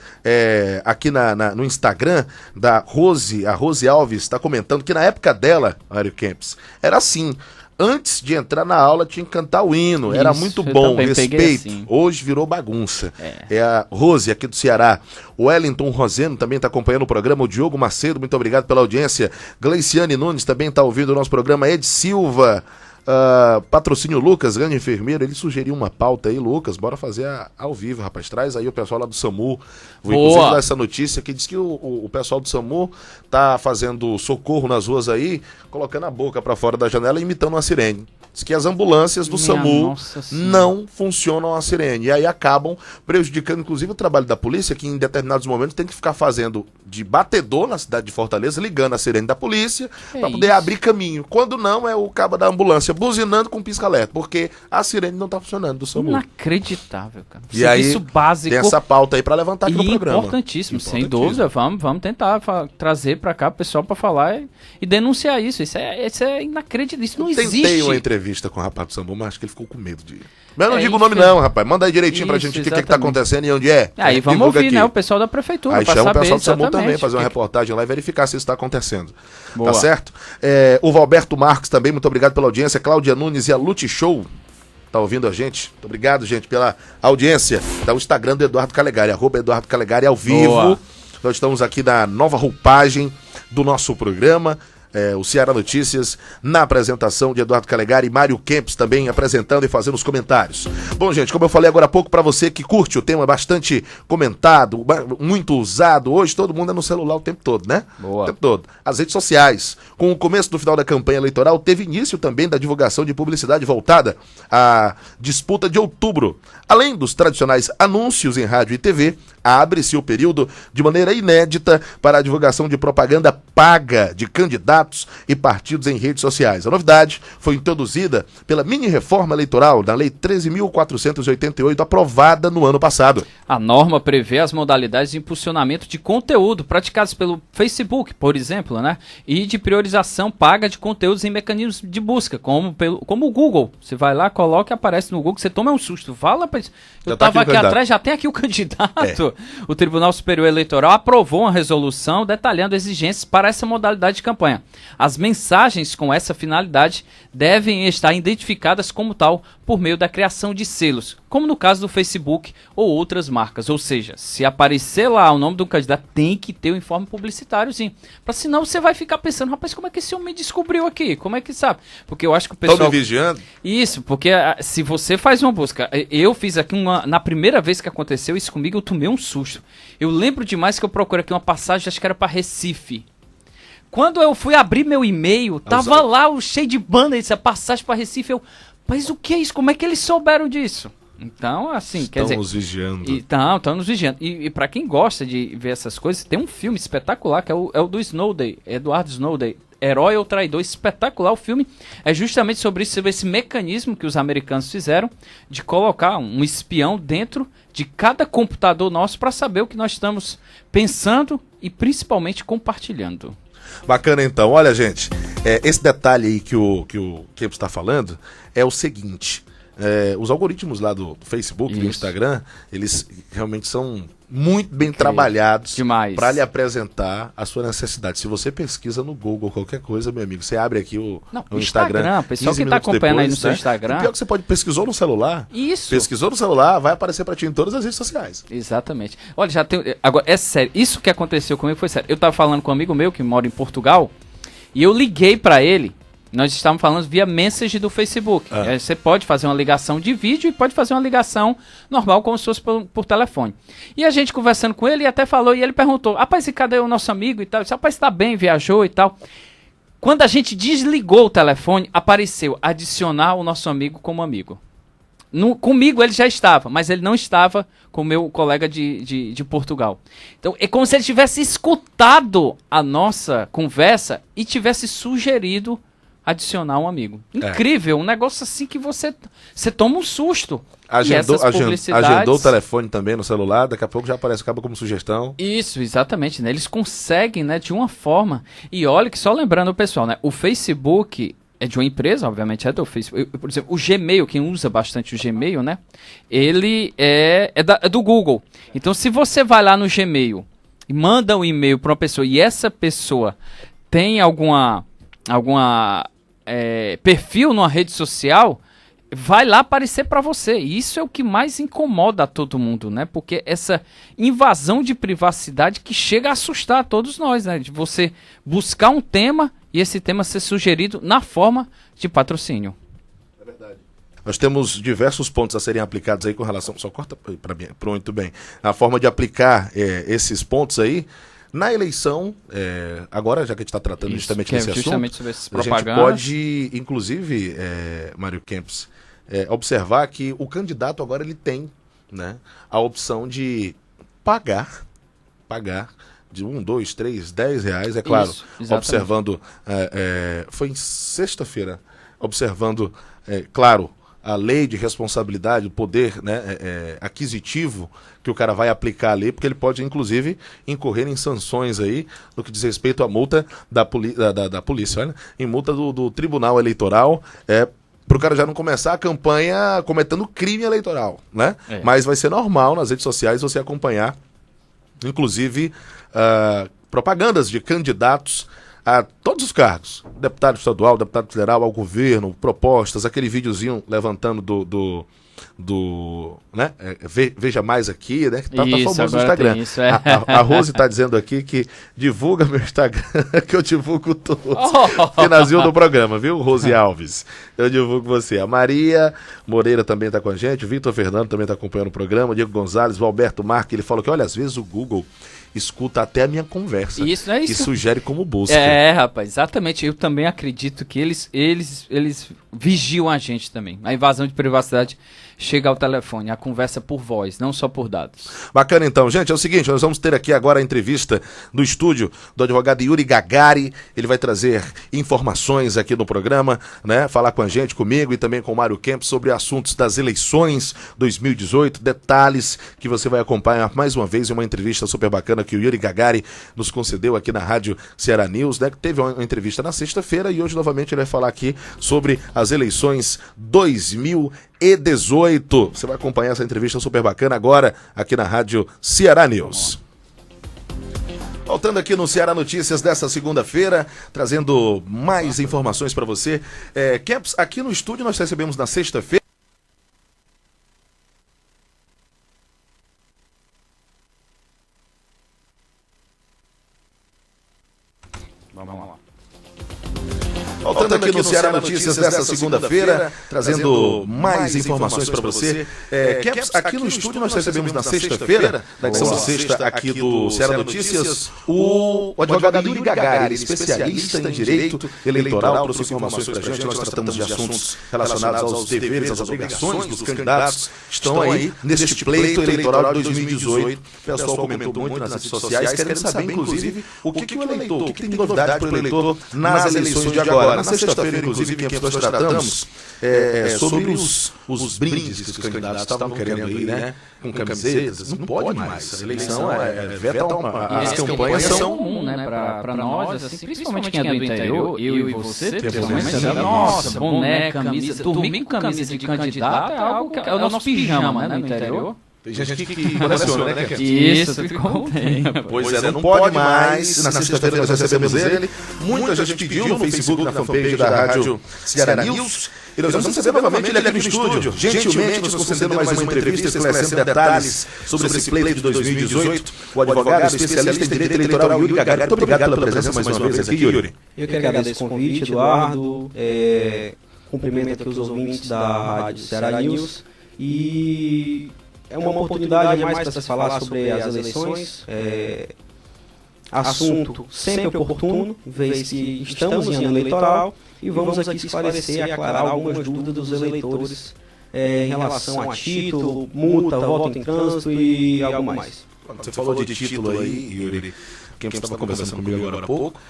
aqui no Instagram da Rose. A Rose Alves está comentando que na época dela, Mário Kempis, era assim. Antes de entrar na aula tinha que cantar o hino, isso, era muito bom, respeito. Assim. Hoje virou bagunça. É a Rose aqui do Ceará. O Wellington Roseno também está acompanhando o programa. O Diogo Macedo, muito obrigado pela audiência. Gleiciane Nunes também está ouvindo o nosso programa. Ed Silva, patrocínio Lucas, grande enfermeiro, ele sugeriu uma pauta aí, Lucas, bora fazer ao vivo, rapaz. Traz aí o pessoal lá do SAMU. Vou inclusive dar essa notícia que diz que o pessoal do SAMU tá fazendo socorro nas ruas aí, colocando a boca para fora da janela e imitando uma sirene. Diz que as ambulâncias do SAMU não funcionam a sirene. E aí acabam prejudicando, inclusive, o trabalho da polícia, que em determinados momentos tem que ficar fazendo de batedor na cidade de Fortaleza, ligando a sirene da polícia para poder abrir caminho. Quando não, é o cabo da ambulância buzinando com pisca-alerta, porque a sirene não tá funcionando do SAMU. Inacreditável, cara. E serviço aí, básico. Tem essa pauta aí para levantar aqui no programa. Importantíssimo, sem dúvida. Vamos tentar trazer para cá o pessoal para falar e denunciar isso. Isso é inacreditável. Isso não existe. Tentei uma entrevista com o rapaz do SAMU, mas acho que ele ficou com medo de ir. Mas eu não digo o nome não, rapaz. Manda aí direitinho pra gente o que tá acontecendo e onde é. Aí vamos ouvir, né, o pessoal da prefeitura. Aí chama o pessoal do SAMU também, fazer uma reportagem lá e verificar se isso tá acontecendo. Boa. Tá certo? O Valberto Marques também, muito obrigado pela audiência. Cláudia Nunes e a Lute Show. Tá ouvindo a gente? Muito obrigado, gente, pela audiência. Tá o Instagram do Eduardo Calegari, @Eduardo Calegari ao vivo. Boa. Nós estamos aqui na nova roupagem do nosso programa. O Ceará Notícias, na apresentação de Eduardo Calegari e Mário Kempis também apresentando e fazendo os comentários. Bom, gente, como eu falei agora há pouco, para você que curte o tema bastante comentado, muito usado, hoje todo mundo é no celular o tempo todo, né? Boa. O tempo todo. As redes sociais. Com o começo do final da campanha eleitoral, teve início também da divulgação de publicidade voltada à disputa de outubro. Além dos tradicionais anúncios em rádio e TV, abre-se o período de maneira inédita para a divulgação de propaganda paga de candidatos e partidos em redes sociais. A novidade foi introduzida pela mini-reforma eleitoral da Lei 13.488, aprovada no ano passado. A norma prevê as modalidades de impulsionamento de conteúdo praticadas pelo Facebook, por exemplo, né? E de priorização paga de conteúdos em mecanismos de busca, como o Google. Você vai lá, coloca e aparece no Google, você toma um susto. Fala, eu estava aqui atrás, já tem aqui o candidato. O Tribunal Superior Eleitoral aprovou uma resolução detalhando exigências para essa modalidade de campanha. As mensagens com essa finalidade devem estar identificadas como tal por meio da criação de selos, como no caso do Facebook ou outras marcas. Ou seja, se aparecer lá o nome do candidato, tem que ter o informe publicitário, sim. Para senão você vai ficar pensando, rapaz, como é que esse homem me descobriu aqui? Como é que sabe? Porque eu acho que o pessoal... Estão me vigiando? Isso, porque se você faz uma busca... Eu fiz aqui na primeira vez que aconteceu isso comigo, eu tomei um susto. Eu lembro demais que eu procurei aqui uma passagem, acho que era para Recife. Quando eu fui abrir meu e-mail, tava lá o cheio de banda, essa passagem para Recife, mas o que é isso? Como é que eles souberam disso? Então, assim, quer dizer... Estão nos vigiando. Estão nos vigiando. E para quem gosta de ver essas coisas, tem um filme espetacular, que é o do Snowden, Edward Snowden, Herói ou Traidor, espetacular. O filme é justamente sobre isso, sobre esse mecanismo que os americanos fizeram de colocar um espião dentro de cada computador nosso para saber o que nós estamos pensando e principalmente compartilhando. Bacana então. Olha, gente, esse detalhe aí que o Kempis está falando é o seguinte. Os algoritmos lá do Facebook, do Instagram, eles realmente são muito bem trabalhados para lhe apresentar a sua necessidade. Se você pesquisa no Google qualquer coisa, meu amigo, você abre aqui o Instagram. Pessoal que está acompanhando aí no seu Instagram. O pior que você pesquisou no celular. Isso. Pesquisou no celular, vai aparecer para ti em todas as redes sociais. Exatamente. Olha, já tem. Agora, é sério. Isso que aconteceu comigo foi sério. Eu estava falando com um amigo meu que mora em Portugal e eu liguei para ele. Nós estávamos falando via message do Facebook. Você pode fazer uma ligação de vídeo e pode fazer uma ligação normal, como se fosse por telefone. E a gente conversando com ele, até falou, e ele perguntou, rapaz, e cadê o nosso amigo e tal? Eu disse, rapaz, tá bem, viajou e tal. Quando a gente desligou o telefone, apareceu adicionar o nosso amigo como amigo. Comigo ele já estava, mas ele não estava com o meu colega de Portugal. Então é como se ele tivesse escutado a nossa conversa e tivesse sugerido adicionar um amigo. Incrível, um negócio assim que você toma um susto. Agendou o telefone também no celular, daqui a pouco já aparece, acaba como sugestão. Isso, exatamente, né? Eles conseguem, né, de uma forma. E olha que só lembrando o pessoal, né? O Facebook é de uma empresa, obviamente é do Facebook. Por exemplo, o Gmail, quem usa bastante o Gmail, né? Ele é do Google. Então, se você vai lá no Gmail e manda um e-mail para uma pessoa e essa pessoa tem alguma perfil numa rede social, vai lá aparecer para você. E isso é o que mais incomoda a todo mundo, né? Porque essa invasão de privacidade que chega a assustar todos nós, né? De você buscar um tema e esse tema ser sugerido na forma de patrocínio. É verdade. Nós temos diversos pontos a serem aplicados aí com relação... Só corta para mim, muito bem. A forma de aplicar esses pontos aí na eleição, agora, já que a gente está tratando justamente desse assunto, sobre esses a gente pode, inclusive, Mário Kempis, observar que o candidato agora ele tem, né, a opção de pagar de 1, 2, 3, 10 reais, é claro, isso, observando, foi em sexta-feira, observando, claro, a lei de responsabilidade, o poder, né, aquisitivo que o cara vai aplicar ali, porque ele pode, inclusive, incorrer em sanções aí, no que diz respeito à multa da polícia, olha, em multa do Tribunal Eleitoral, para o cara já não começar a campanha cometendo crime eleitoral, né? Mas vai ser normal nas redes sociais você acompanhar, inclusive, propagandas de candidatos a todos os cargos, deputado estadual, deputado federal, ao governo, propostas, aquele videozinho levantando né, veja mais aqui, né, que tá famoso no Instagram. Isso, a Rose tá dizendo aqui que divulga meu Instagram, que eu divulgo tudo. Finalzinho do programa, viu, Rose Alves? Eu divulgo você. A Maria Moreira também tá com a gente, o Vitor Fernando também tá acompanhando o programa, o Diego Gonzalez, o Alberto Marques, ele falou que, olha, às vezes o Google escuta até a minha conversa e sugere como busca. Rapaz, exatamente. Eu também acredito que eles vigiam a gente também. A invasão de privacidade chega ao telefone, a conversa por voz, não só por dados. Bacana então, gente, é o seguinte, nós vamos ter aqui agora a entrevista do estúdio do advogado Yuri Gagari, ele vai trazer informações aqui no programa, né, falar com a gente, comigo e também com o Mário Kempis sobre assuntos das eleições 2018, detalhes que você vai acompanhar mais uma vez em uma entrevista super bacana que o Yuri Gagari nos concedeu aqui na Rádio Ceará News, né, que teve uma entrevista na sexta-feira e hoje novamente ele vai falar aqui sobre as eleições 2018. Você vai acompanhar essa entrevista super bacana agora aqui na Rádio Ceará News. Voltando aqui no Ceará Notícias dessa segunda-feira, trazendo mais informações para você. Campos, aqui no estúdio nós recebemos na sexta-feira. Vamos lá. Voltando aqui no Ceará Notícias dessa segunda-feira, trazendo mais informações para você. Campos, aqui no estúdio nós recebemos na sexta-feira, da edição de sexta aqui do Ceará Notícias, o advogado Yuri Gagari, especialista em direito eleitoral, trouxe informações para a gente. Nós tratamos de assuntos relacionados aos deveres, às obrigações dos candidatos que estão aí neste pleito eleitoral de 2018. O pessoal comentou muito nas redes sociais, querendo saber, inclusive, o que o eleitor, o que tem de novidade para o eleitor nas eleições de agora. Na sexta-feira, inclusive, que nós tratamos sobre os brindes que os candidatos estavam querendo aí, né? Com camisetas. Não pode mais. A eleição as campanhas são comum, né? Para nós, assim, principalmente quem é do interior, eu e você, nossa, boné, camisa, dormir com camisa de candidato é algo que é o nosso pijama, né? No interior. Tem gente que coleciona, né? Isso, ficou bem. Pois é, não pode mais. Na sexta-feira nós recebemos ele. Muita gente pediu no Facebook, na fanpage da Rádio Ceará News. E nós vamos receber novamente ele aqui no estúdio, gentilmente nos concedendo mais uma entrevista, esclarecendo detalhes sobre esse pleito de 2018. O advogado especialista em direito eleitoral, Yuri Gagari. Muito obrigado pela presença mais uma vez aqui, Yuri. Eu que agradeço o convite, Eduardo. Cumprimento aqui os ouvintes da Rádio Ceará News. E é uma oportunidade a mais para se falar sobre as eleições. Assunto sempre oportuno, vez que estamos em ano eleitoral, e vamos aqui esclarecer e aclarar algumas dúvidas dos eleitores em relação a título, multa, voto em trânsito e algo mais. Você falou de título aí, Yuri, quem estava conversando comigo agora há pouco,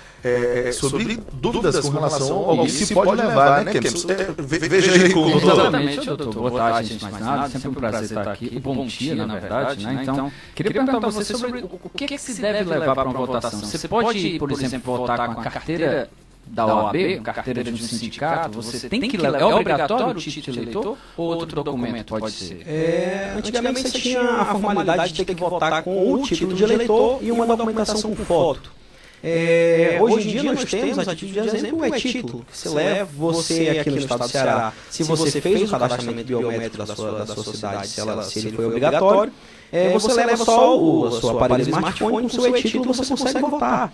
sobre dúvidas com relação ao que se pode levar, né? Veja aí com o doutor. Exatamente, doutor. Boa tarde, antes de mais nada. Sempre um prazer estar aqui. Bom dia, na verdade, né? Então, queria perguntar a você sobre o que se deve levar para uma votação. Você pode, por exemplo, votar com a carteira da OAB, carteira de um sindicato, você tem que levar, é obrigatório o título de eleitor ou outro documento pode ser? Antigamente você tinha a formalidade de ter que votar com o título de eleitor e uma documentação com foto. Hoje em dia nós temos, a título de exemplo, o e-título, que você leva você aqui no estado do Ceará, se você fez o cadastramento biométrico da sua cidade, se ele foi obrigatório, você leva só o seu aparelho smartphone com o seu e-título, você consegue votar.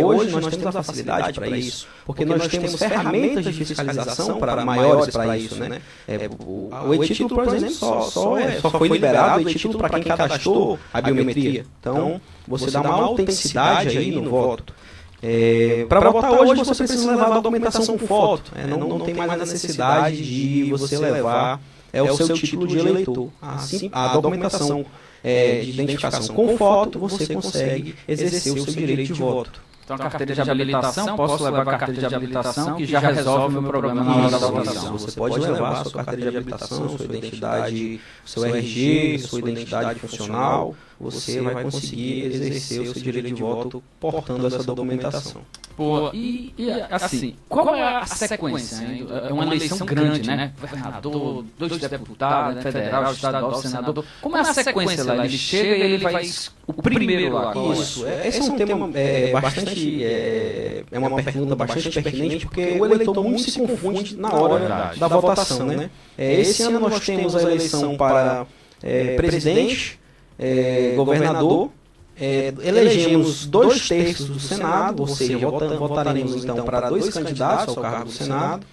Hoje nós temos a facilidade para isso, porque nós temos ferramentas de fiscalização maiores para isso, né? O e-título, por exemplo, só foi liberado o e-título para quem cadastrou a biometria. Então, você dá uma autenticidade aí no voto. Para votar hoje você precisa levar a documentação com foto. Não tem mais a necessidade de você levar o seu título de eleitor. Assim, a documentação de identificação com foto, você consegue exercer o seu direito de voto. Então, a carteira de habilitação, posso levar a carteira de habilitação que já resolve o meu problema na hora da votação. Você pode levar a sua carteira de habilitação, sua identidade, seu RG, sua identidade funcional. Você vai conseguir exercer o seu direito de voto portando essa documentação. Pô, e assim, qual é a sequência? É uma eleição grande, né? Governador, 2 deputados, né? Federal, estadual, senador. Como é a sequência lá? Ele chega e ele vai o primeiro lá. Isso, esse é um tema bastante, é uma pergunta bastante pertinente, porque o eleitor muito se confunde na hora da votação, né? Esse ano nós temos a eleição para presidente, governador, elegemos 2/3 do Senado, ou seja, votaremos então para 2 candidatos ao cargo do Senado,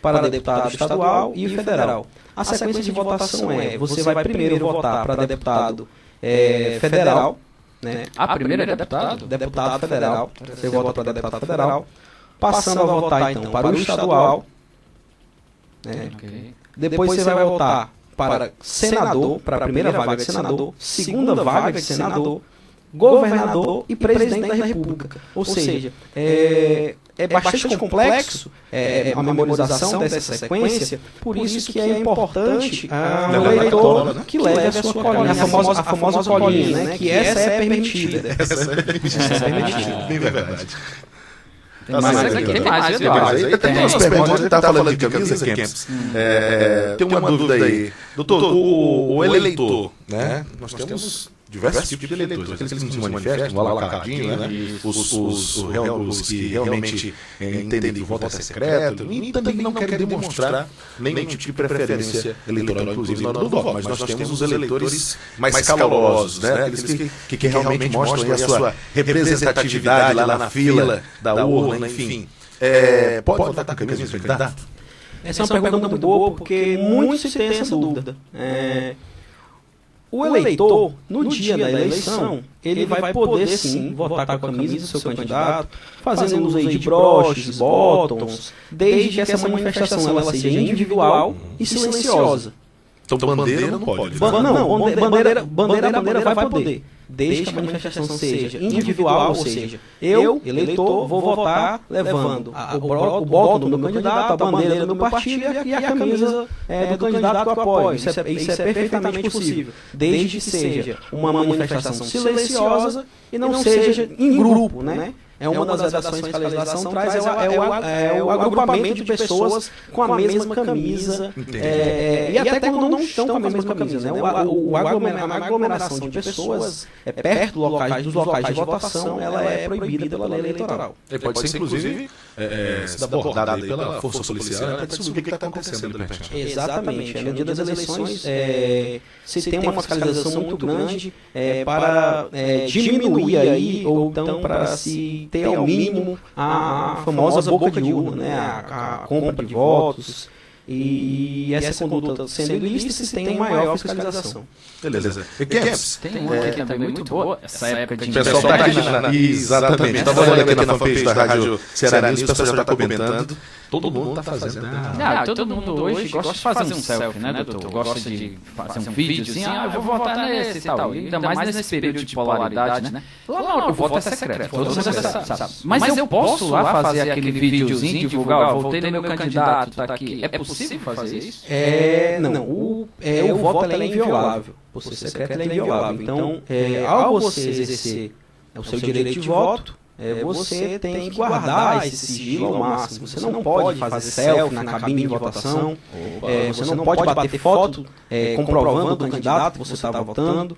para deputado estadual e federal. A sequência de votação você vai primeiro votar para deputado federal, né? Primeiro é deputado? Deputado federal, você vota para deputado federal, passando a votar então para o estadual, né? Depois você vai votar para senador, para a primeira vaga de senador, segunda vaga de senador, governador e presidente da República. Ou seja, é bastante complexo a memorização dessa sequência, por isso que é importante o eleitor que leve a sua colinha, a famosa colinha, né? Que essa é permitida. Essa é permitida. Bem verdade. Tem mais aqui, tem mais, tem umas perguntas, ele está falando de camisa, Campos. Tem uma dúvida aí. Doutor, o eleitor, né? Nós temos diversos tipos de eleitores. Aqueles que não se manifestam, vão lá caladinho, né? Os que realmente entendem que o voto é secreto e também não querem demonstrar nenhum tipo de preferência eleitoral, inclusive na hora do voto. Mas nós temos os eleitores mais calorosos, né? Aqueles que realmente mostram a sua representatividade lá na fila da urna, enfim. Pode votar com camisa de candidato? Essa é uma pergunta muito boa, porque muito se tem essa dúvida. O eleitor, no dia da eleição, ele vai poder sim votar com a camisa do seu candidato, fazendo uso aí de broches, bottoms, desde que essa manifestação ela seja individual e silenciosa. Então bandeira não pode. Bandeira vai poder, desde que a manifestação seja individual, ou seja, eu, eleitor, vou votar levando o bottom do meu candidato, a bandeira do meu partido e a camisa do candidato que eu apoio. Isso é perfeitamente possível, desde que seja uma manifestação silenciosa e não seja em grupo, né? É uma das vedações que a legislação traz, é o agrupamento de pessoas com a mesma camisa, e até quando não estão com a mesma camisa, né? A aglomeração de pessoas perto dos locais de votação, ela é proibida pela lei eleitoral. Pode ser, inclusive, abordada pela força policial, para descobrir o que está acontecendo. Exatamente. No dia das eleições, se tem uma fiscalização muito grande para diminuir aí, ou então para se ter ao mínimo a famosa boca de urna, né? A compra de votos. E essa conduta sendo ilícita, se tem maior fiscalização. Beleza. Tem uma aqui também muito boa. Essa época de... O pessoal está aqui exatamente. Estava olhando aqui na fanpage da Rádio Ceará News, o pessoal já está comentando. Todo mundo está fazendo. Todo mundo hoje gosta de fazer um selfie, né, doutor? Gosta de fazer um vídeo assim, eu vou votar nesse e tal. Ainda mais nesse período de polaridade, né? Lá na hora o voto é secreto, todo mundo sabe. Mas eu posso lá fazer aquele videozinho, divulgar, votei no meu candidato, tá aqui. É possível fazer isso? Não. O voto é inviolável. O processo secreto é inviolável. Então, ao você exercer o seu direito de voto, você tem que guardar esse sigilo ao máximo. Você não pode fazer selfie na cabine de votação, você não pode bater foto comprovando o candidato que você estava votando.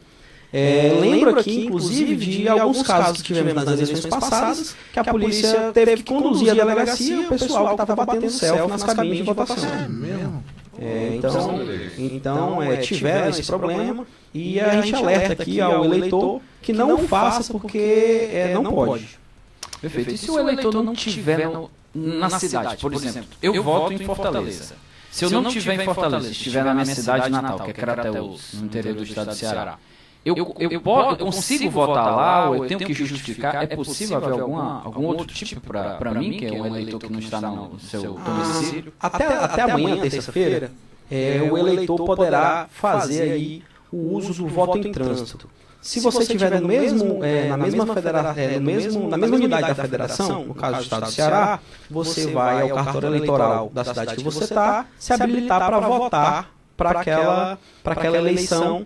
Lembro aqui, inclusive, de alguns casos que tivemos nas eleições passadas, que a polícia teve que conduzir a delegacia e o pessoal que estava batendo selfie nas cabines de votação. Então, tiveram esse problema e a gente alerta aqui ao eleitor que não faça porque não pode. Perfeito. E se o eleitor não estiver na cidade, por exemplo, eu voto em Fortaleza. Se eu não estiver em Fortaleza, estiver na minha cidade natal, que é Crateús, no interior do estado do Ceará, eu consigo votar lá ou eu tenho que justificar? É possível haver algum outro tipo para mim, que é um eleitor que não está no seu domicílio? Até amanhã, terça-feira, o eleitor poderá fazer aí o uso do voto em trânsito. Se você estiver na mesma unidade da federação, no caso do estado do Ceará, você vai ao cartório eleitoral da cidade que você está, se habilitar para votar para aquela eleição,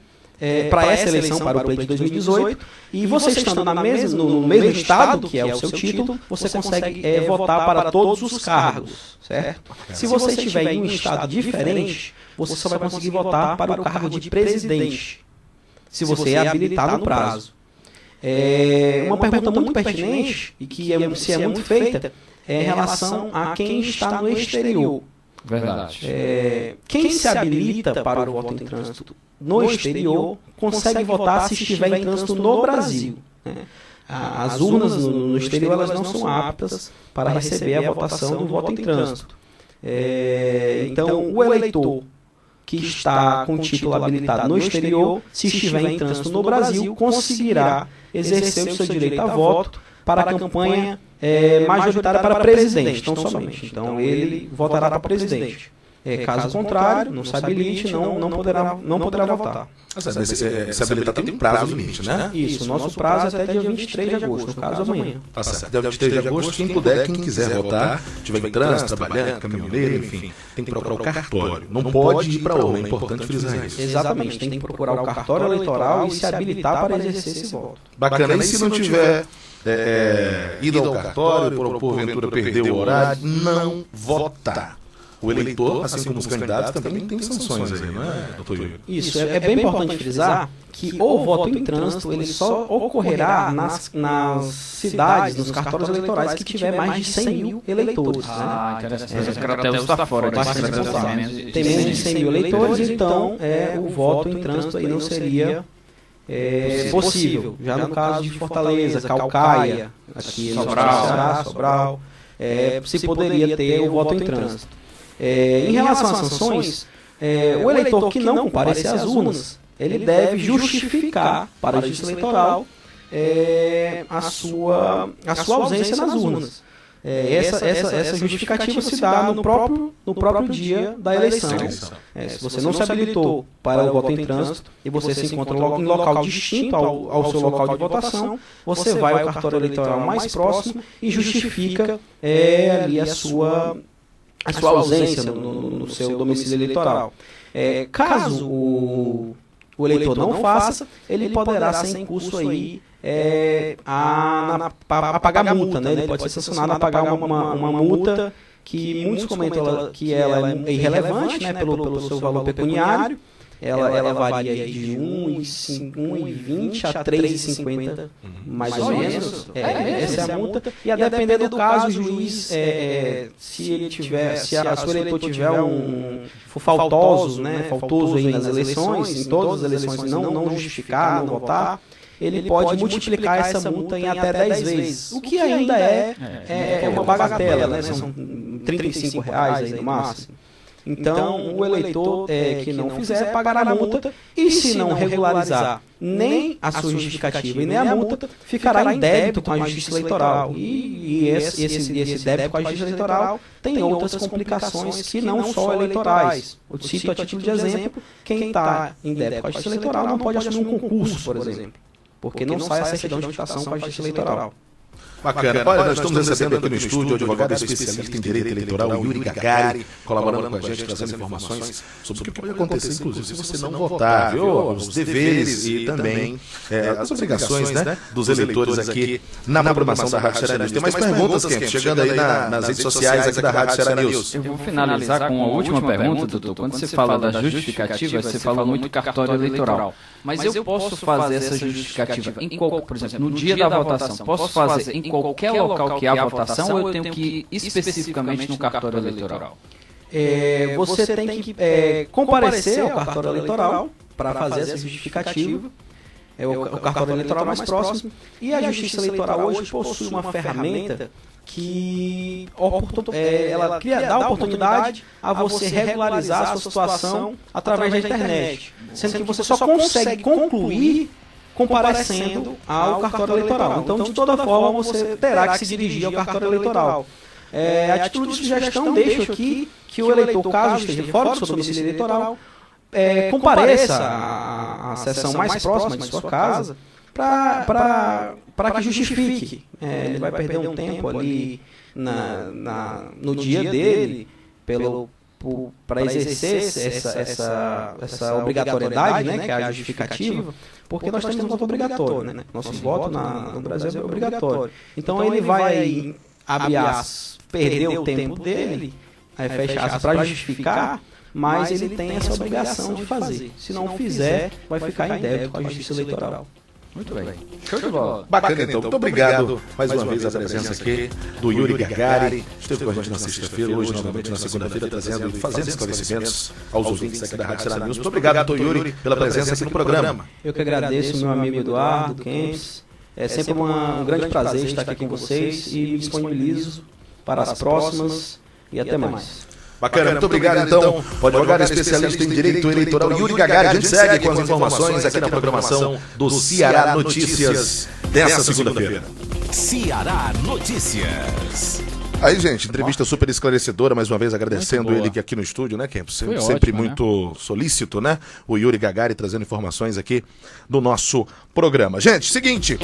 para essa eleição, para o pleito de 2018, e você estando no mesmo estado, que é o seu título, você consegue votar para todos os cargos, certo? Se você estiver em um estado diferente, você só vai conseguir votar para o cargo de presidente, se você é habilitado no prazo. Uma pergunta muito pertinente, e que é muito feita, é em relação a quem está no exterior. Verdade. Quem se habilita para o voto em trânsito no exterior consegue votar se estiver em trânsito no Brasil. As urnas no exterior elas não são aptas para receber a votação do voto em trânsito. Então, o eleitor que está com título habilitado no exterior, se estiver em trânsito no Brasil, conseguirá exercer o seu direito a voto para a campanha majoritária para presidente, tão somente. Então, ele votará para presidente. Caso contrário, não se habilite, não poderá votar. Se habilitar tem um prazo limite, né? Isso, o nosso prazo é até dia 23 de agosto, no caso amanhã. Tá certo. Dia 23 de agosto, quem puder, quem quiser votar, tiver em trânsito, trabalhando, caminhoneiro, enfim, tem que procurar o cartório. Não pode ir para a urna, é importante frisar isso. Exatamente, tem que procurar o cartório eleitoral e se habilitar para exercer esse voto. Bacana, e se não tiver ido ao cartório, porventura perdeu o horário, não votar. o eleitor, assim como os candidatos, também tem sanções aí, não é, doutor Yuri? Isso, é bem importante frisar que o voto em trânsito ele só ocorrerá nas cidades, nos cartórios eleitorais que tiver mais de 100 mil eleitores. Interessante. O Crateus está fora disso. Tem menos de 100 mil eleitores, então o voto em trânsito aí não seria possível. Já no caso de Fortaleza, Caucaia, aqui no Ceará, Sobral, se poderia ter o voto em trânsito. Em relação às sanções, o eleitor que não comparecer às urnas, ele deve justificar para a Justiça Eleitoral a sua ausência nas urnas. Essa justificativa se dá no próprio dia da eleição. Se você não se habilitou para o voto em trânsito e você se encontra em local distinto ao seu local de votação, você vai ao cartório eleitoral mais próximo e justifica ali a sua ausência no seu domicílio eleitoral. Caso o eleitor não faça, ele poderá ser incurso aí a pagar multa, né? Ele pode ser sancionado a pagar uma multa que muitos comentam que ela é irrelevante, né? Pelo seu valor pecuniário. Ela varia de 1,20 a 3,50, mais ou menos. Essa é a multa. E a depender do caso, o juiz, se a sua eleitor tiver for faltoso, né? Faltoso aí nas eleições, em todas as eleições não justificar, não votar, ele pode multiplicar essa multa em até 10 vezes, o que ainda é uma bagatela, né? São R$35 aí no máximo. Então, o eleitor que não fizer pagará a multa e, se não regularizar nem a sua justificativa e nem a multa, ficará em débito com a Justiça Eleitoral. E esse débito com a Justiça Eleitoral tem outras complicações que não só eleitorais. Eu cito a título de exemplo, quem está em débito com a Justiça Eleitoral não pode assumir um concurso, por exemplo, porque não sai a certidão de votação com a Justiça Eleitoral. Bacana. Olha, nós estamos recebendo aqui no estúdio o advogado especialista em direito eleitoral, Yuri Gagari, colaborando com a gente, trazendo informações sobre o que pode acontecer, inclusive, se você não votar, viu? Os deveres e também as obrigações, né, dos eleitores aqui na programação da Rádio Ceará News. Tem mais perguntas, Kemp, chegando aí nas redes sociais aqui da Rádio Ceará News. Eu vou finalizar com a última pergunta, doutor. Quando você fala da justificativa, você fala muito cartório eleitoral. Mas eu posso fazer essa justificativa, por exemplo, no dia da votação, posso fazer em qualquer local que há votação ou eu tenho que ir especificamente no cartório eleitoral? Você tem que comparecer ao cartório eleitoral para fazer essa justificativa. O cartório eleitoral mais próximo. E a Justiça Eleitoral hoje possui uma ferramenta que ela dá a oportunidade a você regularizar a sua situação através da internet, sendo que você só consegue concluir comparecendo ao cartório eleitoral. Então, de toda forma, você terá que se dirigir ao cartório eleitoral. A título de sugestão, deixo aqui que o eleitor, caso esteja fora do seu domicílio eleitoral, compareça à sessão mais próxima de sua casa para que justifique. Ele vai perder um tempo ali no dia dele para exercer essa obrigatoriedade, né, que é a justificativa, porque nós temos um voto obrigatório, né? Nosso voto no Brasil é obrigatório. Então ele vai, abre aspas, perder o tempo dele, fecha aspas, para justificar, mas ele tem essa obrigação de fazer. Se não fizer, vai ficar em débito com a Justiça Eleitoral. Muito bem. Show de bola. Bacana, então. Muito obrigado mais uma vez a presença aqui do Yuri Gagari. Esteve com a gente na sexta-feira, hoje novamente na segunda-feira, fazendo esclarecimentos aos ouvintes aqui da Rádio Ceará News. Muito obrigado, doutor Yuri, pela presença aqui no programa. Eu que agradeço, meu amigo Eduardo Kempis. É sempre um grande prazer estar aqui com vocês e me disponibilizo para as próximas e até mais. Bacana, muito obrigado então, o advogado especialista em direito eleitoral Yuri Gagari. A gente segue com as informações aqui na programação do Ceará Notícias dessa segunda-feira. Ceará Notícias. Aí, gente, entrevista super esclarecedora, mais uma vez agradecendo ele aqui no estúdio, né, Kemp? Sempre muito solícito, né? O Yuri Gagari trazendo informações aqui do nosso programa. Gente, seguinte,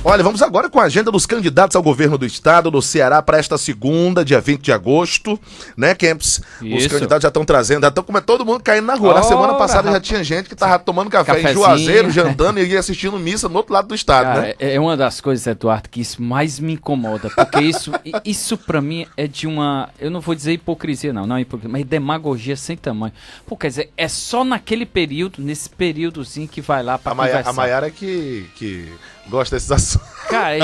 olha, vamos agora com a agenda dos candidatos ao governo do estado do Ceará para esta segunda, dia 20 de agosto, né, Kemps? Os candidatos já estão trazendo, já estão como todo mundo caindo na rua. Na semana passada já tinha gente que estava tomando café em Juazeiro, jantando e assistindo missa no outro lado do estado, cara, né? É uma das coisas, Eduardo, que isso mais me incomoda, porque isso para mim é de uma, eu não vou dizer hipocrisia não é hipocrisia, mas demagogia sem tamanho. Pô, quer dizer, é só naquele período, nesse períodozinho que vai lá pra conversar. A Maiara que gosta desses assuntos. Cara,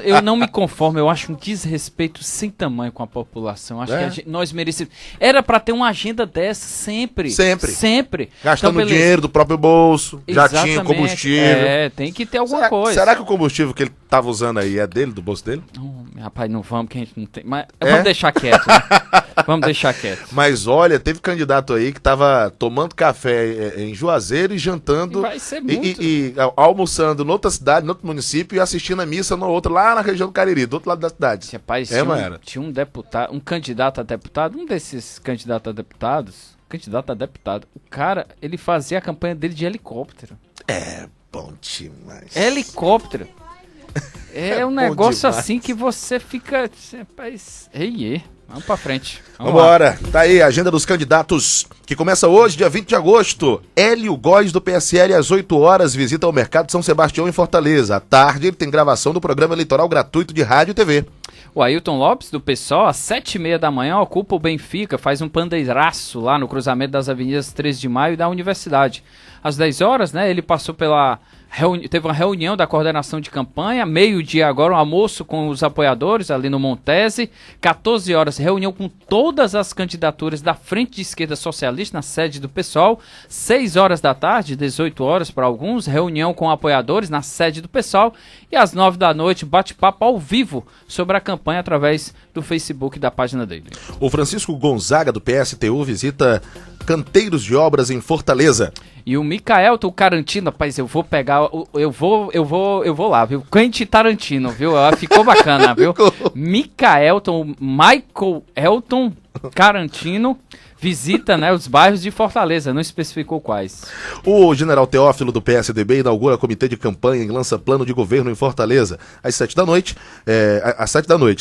eu não me conformo, eu acho um desrespeito sem tamanho com a população. Acho que nós merecemos. Era pra ter uma agenda dessa sempre. Sempre. Gastando então, dinheiro do próprio bolso, já tinha combustível. Tem que ter alguma coisa. Será que o combustível que ele tava usando aí é dele, do bolso dele? Rapaz, não vamos, que a gente não tem. Mas vamos deixar quieto, né? Vamos deixar quieto. Mas olha, teve candidato aí que tava tomando café em Juazeiro e jantando. Vai ser muito. E almoçando noutra cidade, noutro município e assistindo a missa no outro, lá na região do Cariri, do outro lado da cidade. Rapaz, tinha um deputado, um candidato a deputado, um desses candidatos a deputados, o cara, ele fazia a campanha dele de helicóptero. É bom demais. Helicóptero. É um negócio demais. assim que você fica, rapaz, vamos pra frente. Vambora, tá aí a agenda dos candidatos, que começa hoje, dia 20 de agosto. Hélio Góes, do PSL, às 8 horas, visita o Mercado São Sebastião, em Fortaleza. À tarde, ele tem gravação do programa eleitoral gratuito de rádio e TV. O Ailton Lopes, do PSOL, às 7h30 da manhã, ocupa o Benfica, faz um pandeiraço lá no cruzamento das avenidas 13 de Maio e da Universidade. Às 10 horas, né, ele passou pela... Teve uma reunião da coordenação de campanha, meio-dia agora um almoço com os apoiadores ali no Montese, 14 horas reunião com todas as candidaturas da Frente de Esquerda Socialista na sede do PSOL, 6 horas da tarde, 18 horas para alguns, reunião com apoiadores na sede do PSOL e às 9 da noite bate-papo ao vivo sobre a campanha através do Facebook da página dele. O Francisco Gonzaga, do PSTU, visita canteiros de obras em Fortaleza. E o Michaelton Carantino, rapaz, eu vou pegar, eu vou lá, viu? Quentin Tarantino, viu? Ficou bacana, viu? Michael Elton Carantino visita, né, os bairros de Fortaleza, não especificou quais. O general Teófilo, do PSDB, inaugura comitê de campanha e lança plano de governo em Fortaleza, às 7 da noite,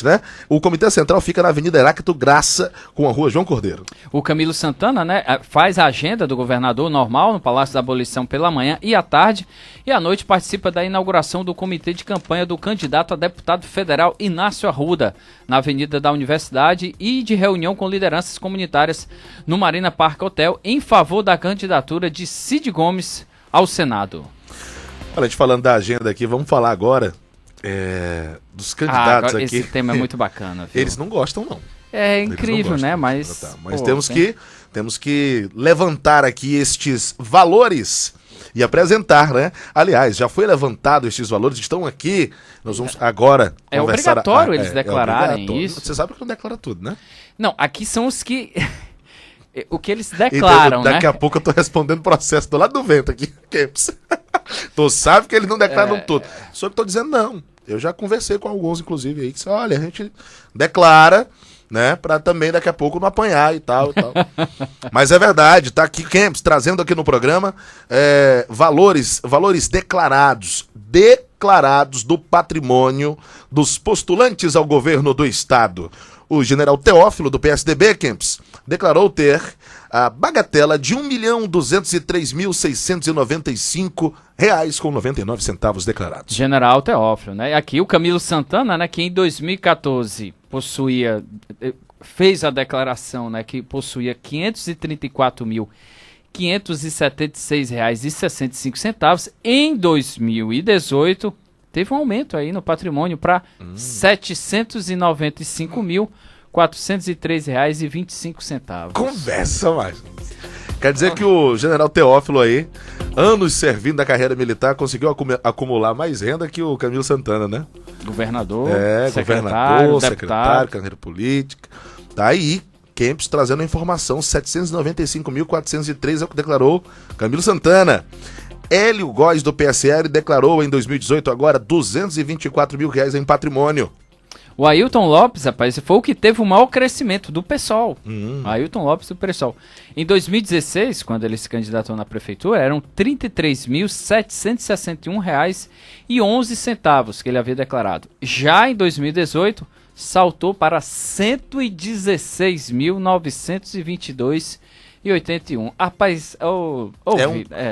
né? O comitê central fica na Avenida Heráclito Graça, com a rua João Cordeiro. O Camilo Santana, né, faz a agenda do governador normal no Palácio da Abolição pela manhã e à tarde, e à noite participa da inauguração do comitê de campanha do candidato a deputado federal Inácio Arruda, na Avenida da Universidade, e de reunião com lideranças comunitárias no Marina Park Hotel, em favor da candidatura de Cid Gomes ao Senado. Olha, a gente falando da agenda aqui, vamos falar agora dos candidatos agora, aqui. Esse tema é muito bacana, viu? Eles não gostam, não. É incrível, né? Mas temos que levantar aqui estes valores e apresentar, né? Aliás, já foi levantado estes valores, estão aqui, nós vamos agora conversar. Obrigatório eles declararem isso. Você sabe que não declara tudo, né? Não, aqui são os que... o que eles declaram, então, daqui a pouco eu tô respondendo processo do lado do vento aqui. Tu sabe que eles não declaram tudo. Só que eu tô dizendo não. Eu já conversei com alguns, inclusive, aí, que disse, olha, a gente declara, né, pra também daqui a pouco não apanhar e tal. Mas é verdade, tá aqui Kempis trazendo aqui no programa valores declarados do patrimônio dos postulantes ao governo do estado. O general Teófilo, do PSDB, Kempis, declarou ter a bagatela de R$ 1.203.695,99 declarados. General Teófilo, né? Aqui o Camilo Santana, né, que em 2014 fez a declaração, né, que possuía R$ 534.576,65. Em 2018, teve um aumento aí no patrimônio para R$ 795.403,25. Conversa mais. Quer dizer que o general Teófilo aí, anos servindo na carreira militar, conseguiu acumular mais renda que o Camilo Santana, né? Governador, secretário, deputado. carreira política. Tá aí, Kempis trazendo a informação, 795.403 é o que declarou Camilo Santana. Hélio Góes, do PSL, declarou em 2018 agora R$ 224 mil em patrimônio. O Ailton Lopes, rapaz, foi o que teve o maior crescimento do PSOL. Ailton Lopes do PSOL. Em 2016, quando ele se candidatou na prefeitura, eram R$ 33.761,11 que ele havia declarado. Já em 2018, saltou para R$ 116.922,81. Rapaz,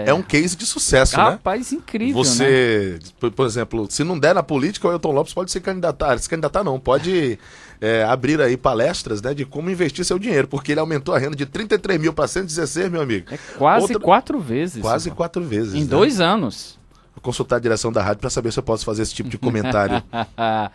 é um case de sucesso, né? Rapaz, incrível, Você, né? Por exemplo, se não der na política, o Ailton Lopes pode se candidatar. Se candidatar não, pode abrir aí palestras, né, de como investir seu dinheiro, porque ele aumentou a renda de 33 mil para 116, meu amigo. É quase 4 vezes. Quase 4 vezes. Em né? 2 anos. Vou consultar a direção da rádio para saber se eu posso fazer esse tipo de comentário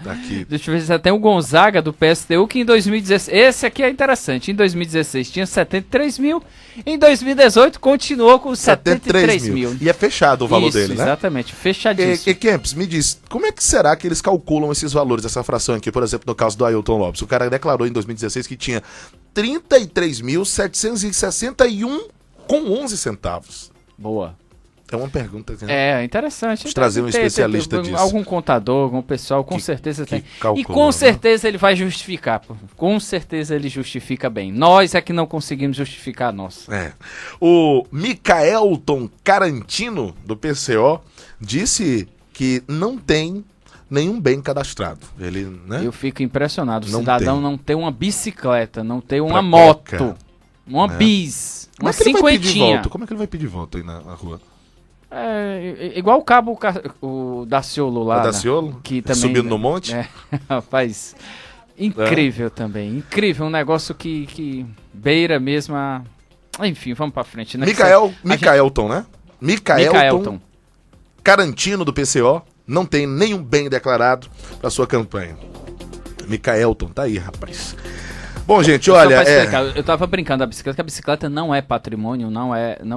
aqui. Deixa eu ver se já tem o Gonzaga do PSTU, que em 2016... Esse aqui é interessante. Em 2016 tinha 73 mil. Em 2018 continuou com 73 mil. E é fechado o valor dele, né? Exatamente. Fechadíssimo. E Kempis, me diz, como é que será que eles calculam esses valores, essa fração aqui, por exemplo, no caso do Ailton Lopes? O cara declarou em 2016 que tinha 33.761 com 11 centavos. Boa. É uma pergunta. Né? É, interessante. Vamos trazer um especialista disso. Algum contador, algum pessoal, com certeza tem. Calcula, e com certeza ele vai justificar. Com certeza ele justifica bem. Nós é que não conseguimos justificar a nossa. O Micaelton Carantino, do PCO, disse que não tem nenhum bem cadastrado. Ele, né? Eu fico impressionado. O Não cidadão tem. não ter uma bicicleta, não ter uma Pra moto, colocar. uma bis, Como uma é que ele vai pedir cinquentinha. volta? Como é que ele vai pedir volta aí na rua? Igual o cabo, o Daciolo lá. O Daciolo? Que também, Subindo no monte? Rapaz, incrível também. Incrível, um negócio que beira mesmo a... Enfim, vamos pra frente. Né? Micaelton, né? Micaelton Micaelton. Carantino, do PCO, não tem nenhum bem declarado para sua campanha. Micaelton, tá aí, rapaz. Bom, gente, olha... Eu tava brincando da bicicleta, que a bicicleta não é patrimônio, não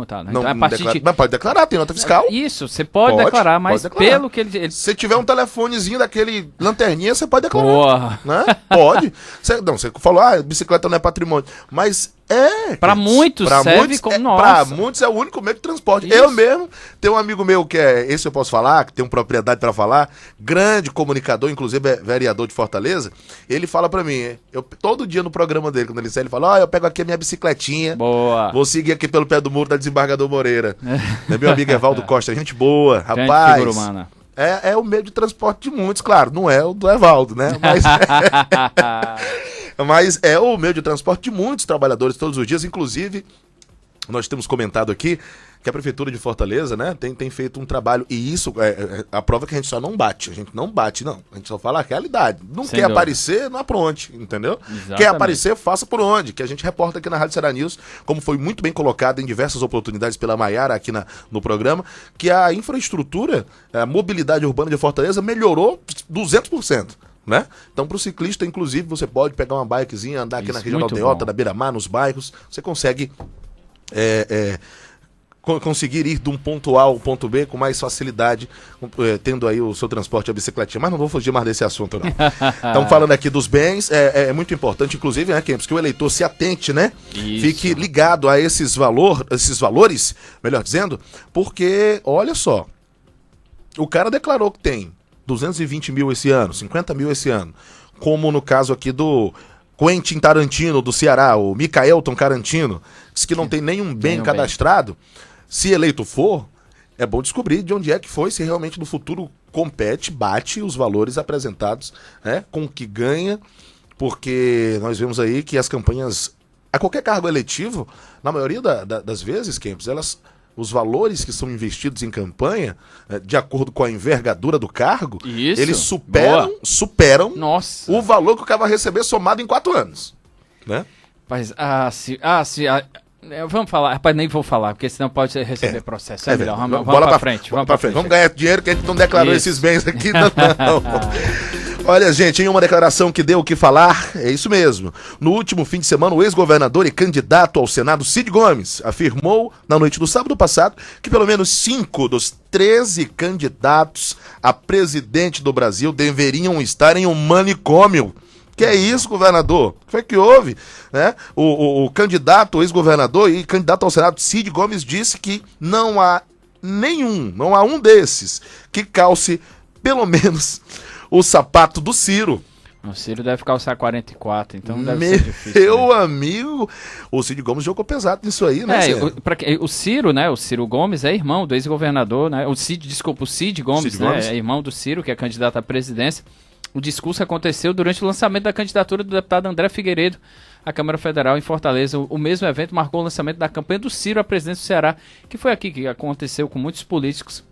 tá, né? Não, Então, a partir de... Mas pode declarar, tem nota fiscal. Isso, você pode declarar, mas pode declarar. pelo que ele... Se tiver um telefonezinho daquele lanterninha, você pode declarar. Porra. Né? Pode. Você falou, bicicleta não é patrimônio. Mas Pra muitos serve como nossa. Pra muitos é o único meio de transporte. Isso. Eu mesmo, tenho um amigo meu que esse eu posso falar, que tem propriedade pra falar, grande comunicador, inclusive é vereador de Fortaleza. Ele fala pra mim, todo dia no programa dele, quando ele sai, ele fala, eu pego aqui a minha bicicletinha. Boa. Vou seguir aqui pelo pé do muro da Desembargador Moreira. Meu amigo Evaldo Costa, gente boa, Grande rapaz. figura humana. É o meio de transporte de muitos, claro, não é o do Evaldo, né? Mas é o meio de transporte de muitos trabalhadores todos os dias, inclusive, nós temos comentado aqui que a Prefeitura de Fortaleza, né, tem feito um trabalho, e isso a prova que a gente só não bate, a gente só fala a realidade. Não Sem quer dúvida. aparecer, não apronte, entendeu? Exatamente. Quer aparecer, faça por onde, que a gente reporta aqui na Rádio Ceará News, como foi muito bem colocado em diversas oportunidades pela Maiara aqui no programa, que a infraestrutura, a mobilidade urbana de Fortaleza melhorou 200%. Né? Então, para o ciclista, inclusive, você pode pegar uma bikezinha, andar aqui na Regional muito Aldeota, bom. na Beira-Mar, nos bairros, você consegue conseguir ir de um ponto A ao ponto B com mais facilidade, tendo aí o seu transporte a bicicletinha. Mas não vou fugir mais desse assunto, não. Estamos falando aqui dos bens, é muito importante, inclusive, né, Kempis, que o eleitor se atente, né? Isso. Fique ligado a esses valores, melhor dizendo, porque, olha só, o cara declarou que tem 220 mil esse ano, 50 mil esse ano, como no caso aqui do Quentin Tarantino, do Ceará, o Micaelton Carantino, diz que não tem nenhum bem cadastrado. Se eleito for, é bom descobrir de onde é que foi, se realmente no futuro compete, bate os valores apresentados, né, com o que ganha, porque nós vemos aí que as campanhas, a qualquer cargo eletivo, na maioria das vezes, Kempis, os valores que são investidos em campanha, de acordo com a envergadura do cargo, Isso, eles superam Nossa. o valor que o cara vai receber somado em 4 anos. Né? Rapaz, vamos falar, rapaz, nem vou falar, porque senão pode receber processo. É melhor, vamos pra frente. Vamos pra frente. Vamos ganhar dinheiro que a gente não declarou Isso. esses bens aqui, não. Olha, gente, em uma declaração que deu o que falar, é isso mesmo. No último fim de semana, o ex-governador e candidato ao Senado, Cid Gomes, afirmou na noite do sábado passado que pelo menos 5 dos 13 candidatos a presidente do Brasil deveriam estar em um manicômio. Que é isso, governador? O que foi que houve? Né? O candidato, o ex-governador e candidato ao Senado, Cid Gomes, disse que não há um desses que calce pelo menos o sapato do Ciro. O Ciro deve calçar 44, então deve ser difícil. Meu amigo, o Cid Gomes jogou pesado nisso aí, né? O Ciro, né? O Ciro Gomes é irmão do ex-governador, né? O Cid Gomes, Cid né? Gomes. É irmão do Ciro, que é candidato à presidência. O discurso aconteceu durante o lançamento da candidatura do deputado André Figueiredo à Câmara Federal em Fortaleza. O mesmo evento marcou o lançamento da campanha do Ciro à presidência do Ceará, que foi aqui que aconteceu com muitos políticos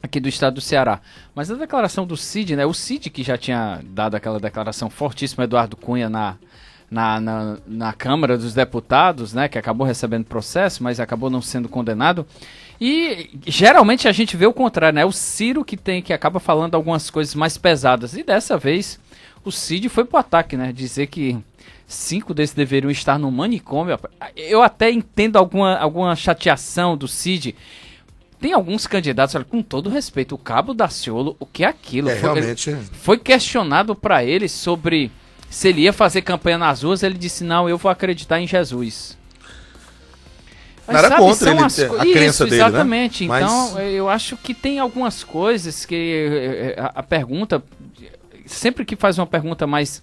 aqui do estado do Ceará. Mas a declaração do Cid, né? O Cid que já tinha dado aquela declaração fortíssima, Eduardo Cunha, na Câmara dos Deputados, né? Que acabou recebendo processo, mas acabou não sendo condenado. E geralmente a gente vê o contrário, né? O Ciro que acaba falando algumas coisas mais pesadas. E dessa vez o Cid foi pro ataque, né? Dizer que 5 desses deveriam estar no manicômio. Eu até entendo alguma chateação do Cid. Tem alguns candidatos, olha, com todo respeito, o Cabo Daciolo, o que é aquilo? Realmente. Foi questionado para ele sobre se ele ia fazer campanha nas ruas, ele disse, não, eu vou acreditar em Jesus. Não era contra ele, a crença dele, exatamente. Né? Então, eu acho que tem algumas coisas que a pergunta, sempre que faz uma pergunta mais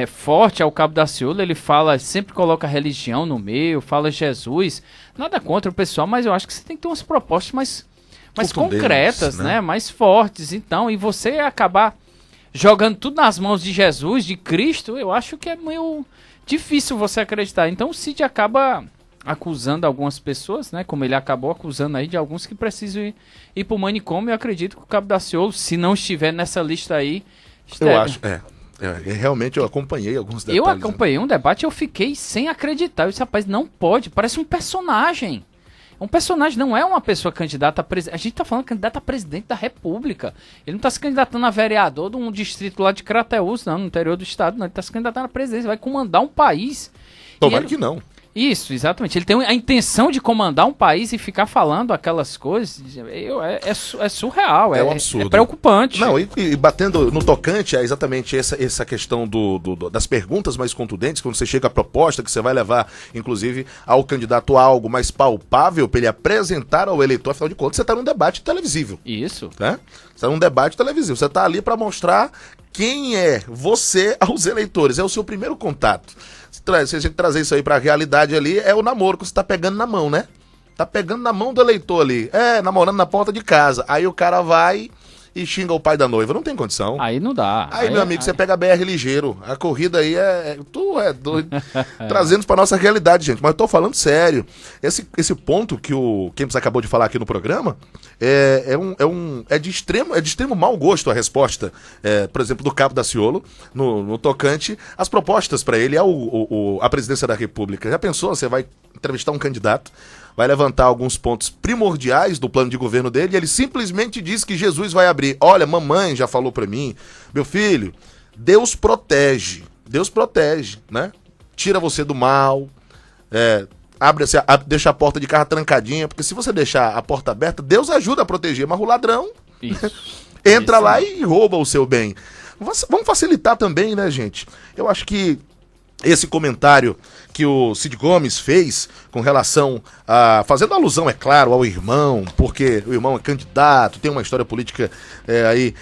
forte ao Cabo Daciolo, ele fala, sempre coloca a religião no meio, fala Jesus, nada contra o pessoal, mas eu acho que você tem que ter umas propostas mais concretas, né? Mais fortes, então, e você acabar jogando tudo nas mãos de Jesus, de Cristo, eu acho que é meio difícil você acreditar. Então o Cid acaba acusando algumas pessoas, né? Como ele acabou acusando aí de alguns que precisam ir pro manicômio. Eu acredito que o Cabo Daciolo, se não estiver nessa lista aí... Eu acho, realmente eu acompanhei alguns detalhes. Eu acompanhei um debate e eu fiquei sem acreditar. Eu disse, rapaz, não pode, parece um personagem. Um personagem, não é uma pessoa candidata a presidente. A gente tá falando candidato a presidente da República. Ele não tá se candidatando a vereador de um distrito lá de Crateús, não, no interior do estado, não. Ele tá se candidatando a presidência, vai comandar um país. Tomara que não. Isso, exatamente. Ele tem a intenção de comandar um país e ficar falando aquelas coisas. É surreal, é um absurdo. É preocupante. Não, e batendo no tocante, é exatamente essa questão das perguntas mais contundentes, quando você chega à proposta, que você vai levar, inclusive, ao candidato a algo mais palpável para ele apresentar ao eleitor. Afinal de contas, você está num debate televisivo. Isso. Né? Você está num debate televisivo. Você está ali para mostrar quem é você aos eleitores. É o seu primeiro contato. Se a gente trazer isso aí pra realidade ali, é o namoro que você tá pegando na mão, né? Tá pegando na mão do eleitor ali. Namorando na porta de casa. Aí o cara vai e xinga o pai da noiva. Não tem condição. Aí não dá. Aí meu amigo, você pega a BR ligeiro. A corrida aí tu é doido. Trazendo pra nossa realidade, gente. Mas eu tô falando sério. Esse ponto que o Kempis acabou de falar aqui no programa é de extremo mau gosto a resposta, por exemplo, do Cabo Daciolo, no tocante às propostas para ele a presidência da República. Já pensou? Você vai entrevistar um candidato, vai levantar alguns pontos primordiais do plano de governo dele e ele simplesmente diz que Jesus vai abrir. Olha, mamãe já falou para mim, meu filho, Deus protege, né? Tira você do mal, deixa a porta de carro trancadinha, porque se você deixar a porta aberta, Deus ajuda a proteger, mas o ladrão entra lá e rouba o seu bem. Vamos facilitar também, né, gente? Eu acho que esse comentário que o Cid Gomes fez com relação a... fazendo alusão, é claro, ao irmão, porque o irmão é candidato, tem uma história política aí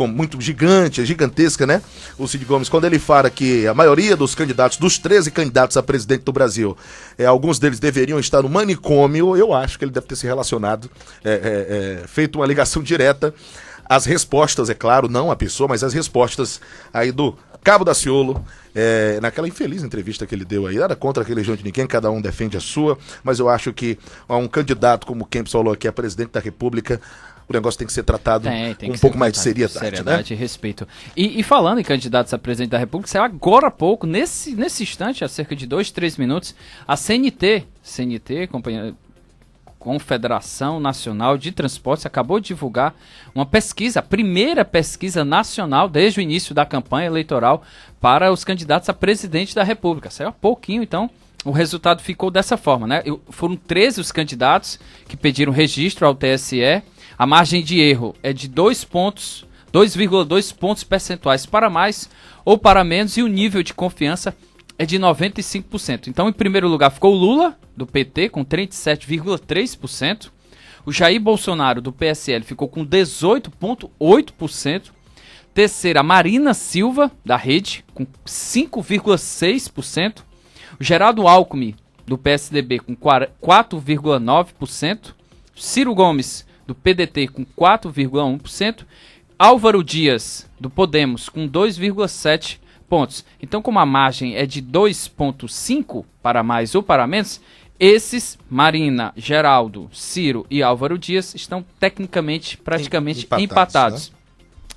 muito gigantesca, né? O Cid Gomes, quando ele fala que a maioria dos candidatos, dos 13 candidatos a presidente do Brasil, alguns deles deveriam estar no manicômio, eu acho que ele deve ter se relacionado, feito uma ligação direta às respostas, é claro, não a pessoa, mas as respostas aí do Cabo Daciolo, naquela infeliz entrevista que ele deu aí. Nada contra a religião de ninguém, cada um defende a sua, mas eu acho que um candidato como o Kempis falou aqui, a presidente da República, o negócio tem que ser tratado com um pouco mais de seriedade, né? E respeito. E falando em candidatos a presidente da República, saiu agora há pouco, nesse instante, há cerca de 2-3 minutos, a CNT, Confederação Nacional de Transportes, acabou de divulgar uma pesquisa, a primeira pesquisa nacional desde o início da campanha eleitoral para os candidatos a presidente da República. Saiu há pouquinho, então o resultado ficou dessa forma, né? Foram 13 os candidatos que pediram registro ao TSE. A margem de erro é de 2,2 pontos percentuais para mais ou para menos, e o nível de confiança é de 95%. Então, em primeiro lugar ficou o Lula, do PT, com 37,3%. O Jair Bolsonaro, do PSL, ficou com 18,8%. Terceira, a Marina Silva, da Rede, com 5,6%. O Geraldo Alckmin, do PSDB, com 4,9%. Ciro Gomes, do PDT, com 4,1%. Álvaro Dias, do Podemos, com 2,7% pontos. Então, como a margem é de 2,5 para mais ou para menos, Esses, Marina, Geraldo, Ciro e Álvaro Dias, estão tecnicamente praticamente empatados. Né?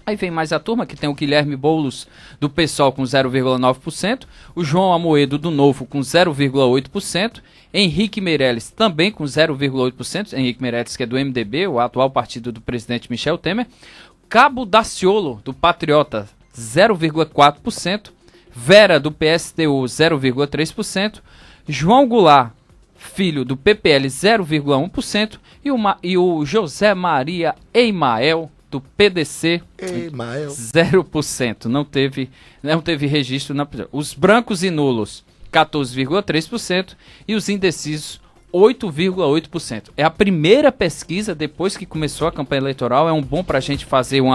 Aí vem mais a turma, que tem o Guilherme Boulos do PSOL com 0,9%, o João Amoedo do Novo com 0,8%, Henrique Meirelles também com 0,8%, Henrique Meirelles que é do MDB, o atual partido do presidente Michel Temer, Cabo Daciolo do Patriota 0,4%, Vera do PSTU 0,3%, João Goulart, filho do PPL 0,1% e o José Maria Eimael do PDC, 0%. Não teve registro. Os brancos e nulos, 14,3%. E os indecisos, 8,8%. É a primeira pesquisa depois que começou a campanha eleitoral. É bom para a gente fazer um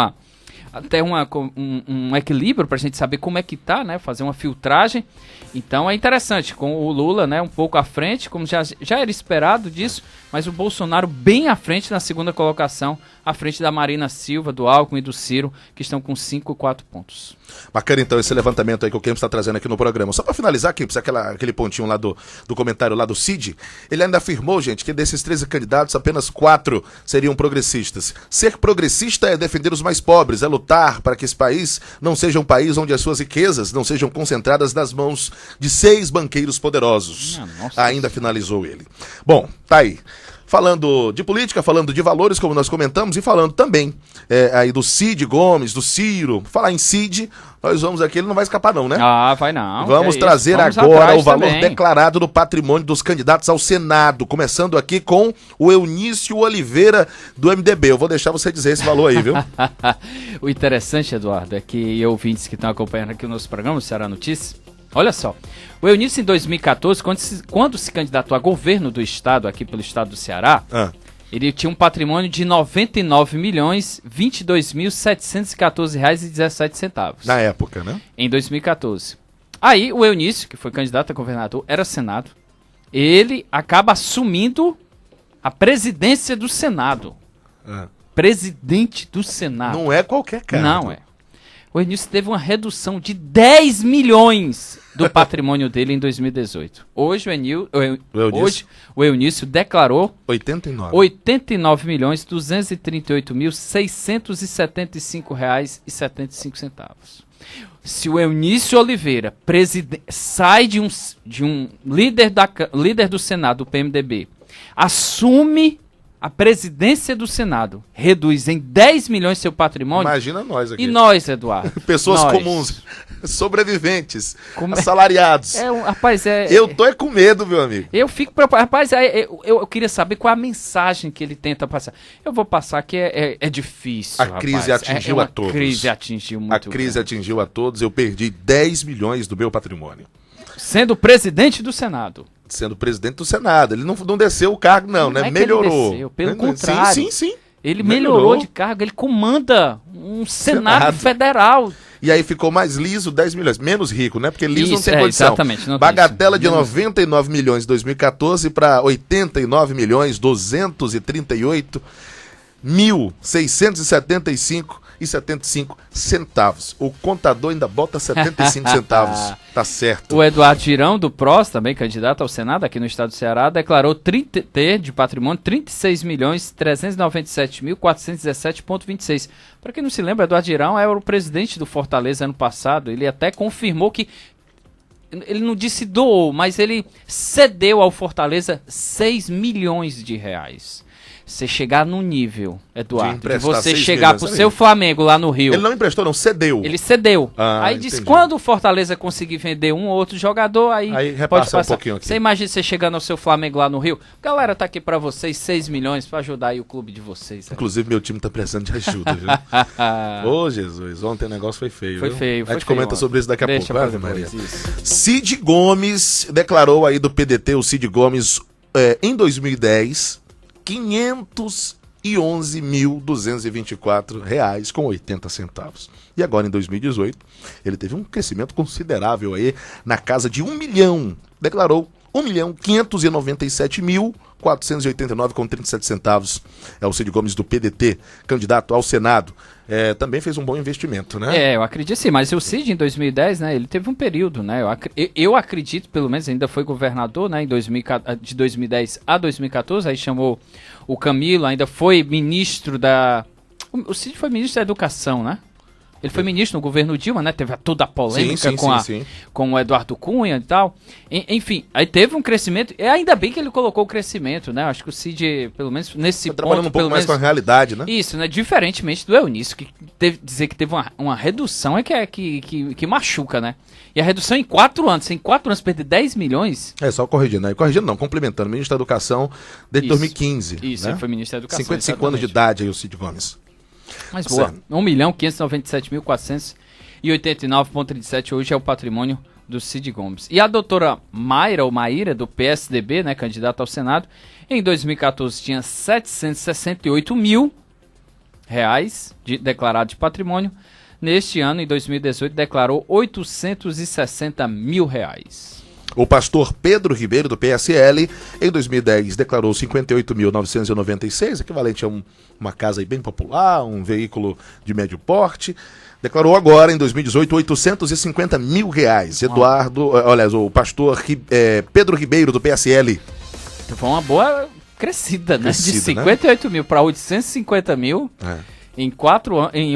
equilíbrio para a gente saber como é que tá, né? Fazer uma filtragem. Então é interessante, com o Lula, né, um pouco à frente, como já era esperado disso, mas o Bolsonaro bem à frente na segunda colocação, à frente da Marina Silva, do Alckmin e do Ciro, que estão com 5 e 4 pontos. Bacana então esse levantamento aí que o Kempis está trazendo aqui no programa. Só para finalizar, Kempis, aquele pontinho lá do comentário lá do Cid, ele ainda afirmou, gente, que desses 13 candidatos, apenas 4 seriam progressistas. Ser progressista é defender os mais pobres, é lutar para que esse país não seja um país onde as suas riquezas não sejam concentradas nas mãos de 6 banqueiros poderosos. Ainda finalizou ele. Bom, tá aí. Falando de política, falando de valores, como nós comentamos, e falando também aí do Cid Gomes, do Ciro. Falar em Cid, nós vamos aqui, ele não vai escapar não, né? Ah, vai não. Vamos trazer vamos agora o valor declarado do patrimônio dos candidatos ao Senado. Começando aqui com o Eunício Oliveira, do MDB. Eu vou deixar você dizer esse valor aí, viu? O interessante, Eduardo, é que ouvintes que estão acompanhando aqui o nosso programa, o Ceará Notícias, olha só, o Eunício em 2014, quando se candidatou a governo do estado, aqui pelo estado do Ceará, ele tinha um patrimônio de R$ 99.022.714,17. Na época, né? Em 2014. Aí o Eunício, que foi candidato a governador, era Senado, ele acaba assumindo a presidência do Senado. Presidente do Senado. Não é qualquer cara. Não é. O Eunício teve uma redução de 10 milhões do patrimônio dele em 2018. Hoje o Eunício declarou 89.238.675,75. Se o Eunício Oliveira sai de um líder do Senado, do PMDB, assume a presidência do Senado, reduz em 10 milhões seu patrimônio. Imagina nós aqui. E nós, Eduardo? Pessoas comuns, sobreviventes, assalariados. Rapaz, eu tô com medo, meu amigo. Eu fico preocupado. Rapaz, eu queria saber qual é a mensagem que ele tenta passar. Eu vou passar que é difícil, A crise atingiu a todos. A crise atingiu muito. A crise atingiu a todos. Eu perdi 10 milhões do meu patrimônio. Sendo presidente do Senado. Sendo presidente do Senado. Ele não desceu o cargo, não, né? Melhorou. Desceu, pelo contrário. Sim. Ele melhorou de cargo, ele comanda um Senado federal. E aí ficou mais liso, 10 milhões. Menos rico, né? Porque liso não tem condição. Exatamente. Não Bagatela de 99 milhões em 2014 para 89 milhões 238.675,75 O contador ainda bota 75 centavos. Tá certo. O Eduardo Girão, do PROS, também candidato ao Senado aqui no estado do Ceará, declarou ter de patrimônio 36.397.417,26. Para quem não se lembra, Eduardo Girão era o presidente do Fortaleza ano passado. Ele até confirmou que ele não disse doou, mas ele cedeu ao Fortaleza 6 milhões de reais. Você chegar num nível, Eduardo, de você chegar pro seu Flamengo lá no Rio. Ele não emprestou, não, cedeu. Ele cedeu. Aí disse, quando o Fortaleza conseguir vender um ou outro jogador, aí repassa pode passar um pouquinho aqui. Você imagina você chegando ao seu Flamengo lá no Rio. Galera, tá aqui pra vocês 6 milhões pra ajudar aí o clube de vocês. Inclusive, meu time tá precisando de ajuda, viu? Ô, Jesus, ontem o negócio foi feio. Foi feio. A gente comenta sobre isso daqui a pouco. Ave Maria. Cid Gomes declarou aí do PDT, o Cid Gomes, em 2010... R$ 511.224,80. E agora, em 2018, ele teve um crescimento considerável aí, na casa de 1 milhão. Declarou 1.597.489,37 é o Cid Gomes do PDT, candidato ao Senado. Também fez um bom investimento, né? Eu acredito sim, mas o Cid em 2010, né, ele teve um período, né, eu acredito, pelo menos ainda foi governador, né, de 2010 a 2014, aí chamou o Camilo, ainda foi ministro o Cid foi ministro da Educação, né? Ele foi ministro no governo Dilma, né? Teve toda a polêmica com o Eduardo Cunha e tal. Enfim, aí teve um crescimento. E ainda bem que ele colocou o crescimento, né? Acho que o Cid, pelo menos nesse ponto... trabalhando um pouco mais com a realidade, né? Isso, né? Diferentemente do Eunício, que dizer que teve uma redução que machuca, né? E a redução em 4 anos. Em 4 anos perder 10 milhões... Só corrigindo, né? Corrigindo não, complementando. Ministro da Educação desde 2015. Isso, né? Ele foi ministro da Educação. 55 anos de idade aí o Cid Gomes. Mas boa, 1.597.489,37 hoje é o patrimônio do Cid Gomes. E a doutora Mayra, ou Maíra, do PSDB, né, candidata ao Senado, em 2014 tinha 768 mil reais declarado de patrimônio. Neste ano, em 2018, declarou 860 mil reais. O pastor Pedro Ribeiro, do PSL, em 2010 declarou 58.996, equivalente a uma casa aí bem popular, um veículo de médio porte. Declarou agora, em 2018, 850 mil reais. O pastor Pedro Ribeiro, do PSL. Foi uma boa crescida, né? De 58 mil para 850 mil em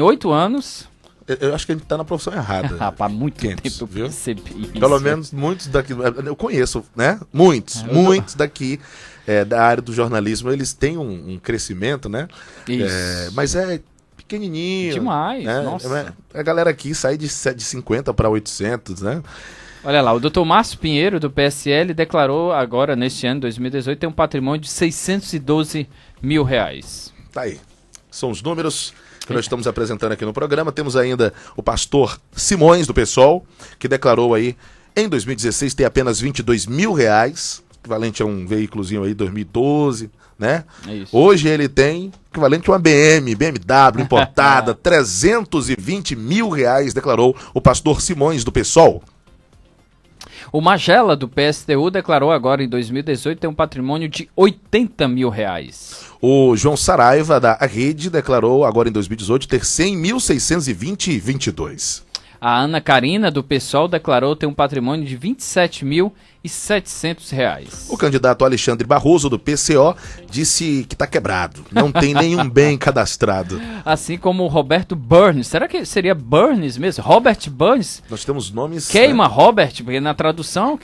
8 anos. Eu acho que a gente tá na profissão errada. Há muito tempo eu viu? percebi isso. Pelo menos muitos daqui, eu conheço, né? Muitos daqui da área do jornalismo, eles têm um crescimento, né? Isso. Mas é pequenininho. Demais, né? nossa. A galera aqui sai de 50 para 800, né? Olha lá, o doutor Márcio Pinheiro, do PSL, declarou agora, neste ano, 2018, tem um patrimônio de 612 mil reais. Tá aí. São os números que nós estamos apresentando aqui no programa. Temos ainda o pastor Simões, do PSOL, que declarou aí, em 2016, ter apenas 22 mil reais, equivalente a um veículozinho aí, 2012, né? Hoje ele tem equivalente a uma BMW importada, 320 mil reais, declarou o pastor Simões, do PSOL. O Magela, do PSTU, declarou agora, em 2018, ter um patrimônio de 80 mil reais. O João Saraiva, da Rede, declarou agora, em 2018, ter 100.620,22. A Ana Karina, do PSOL, declarou ter um patrimônio de 27.700 reais. O candidato Alexandre Barroso, do PCO, disse que está quebrado, não tem nenhum bem cadastrado. Assim como o Roberto Burns. Será que seria Burns mesmo? Robert Burns? Nós temos nomes... Queima, né? Robert, porque na tradução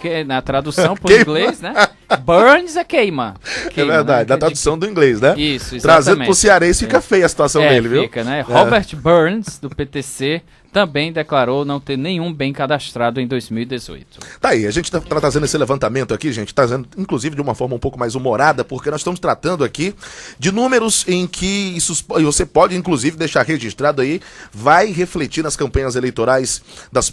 para o inglês, né? Burns é queima. É verdade, né? na tradução do inglês, né? Isso, exatamente. Trazendo pro cearense fica feia a situação dele, viu? Fica, né? Robert Burns, do PTC, também declarou não ter nenhum bem cadastrado em 2018. Tá aí, a gente tá trazendo esse levantamento aqui, gente, trazendo inclusive de uma forma um pouco mais humorada, porque nós estamos tratando aqui de números em que isso você pode inclusive deixar registrado aí, vai refletir nas campanhas eleitorais dos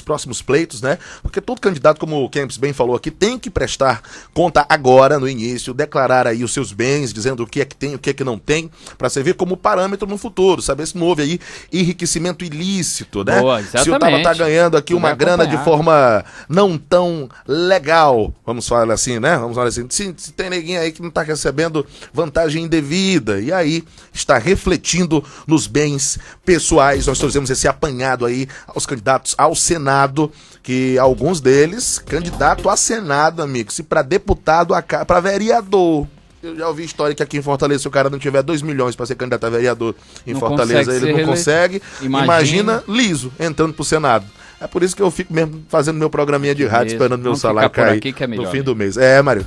próximos pleitos, né? Porque todo candidato, como o Kempis bem falou aqui, tem que prestar conta agora, no início, declarar aí os seus bens, dizendo o que é que tem, o que é que não tem, para servir como parâmetro no futuro, saber se não houve aí enriquecimento ilícito, né? Boa, exatamente. Se o Tava tá ganhando aqui uma grana de forma não tão legal, vamos falar assim, né? Vamos falar assim, se tem neguinho aí que não tá recebendo vantagem indevida, e aí está refletindo nos bens pessoais. Nós fizemos esse apanhado aí aos candidatos ao Senado, que alguns deles, candidato a Senado, amigo, se para deputado, para vereador. Eu já ouvi história que aqui em Fortaleza, se o cara não tiver 2 milhões para ser candidato a vereador em Fortaleza, ele não consegue. Imagina liso, entrando pro Senado. É por isso que eu fico mesmo fazendo meu programinha de rádio, esperando meu salário cair no fim do mês. Mário,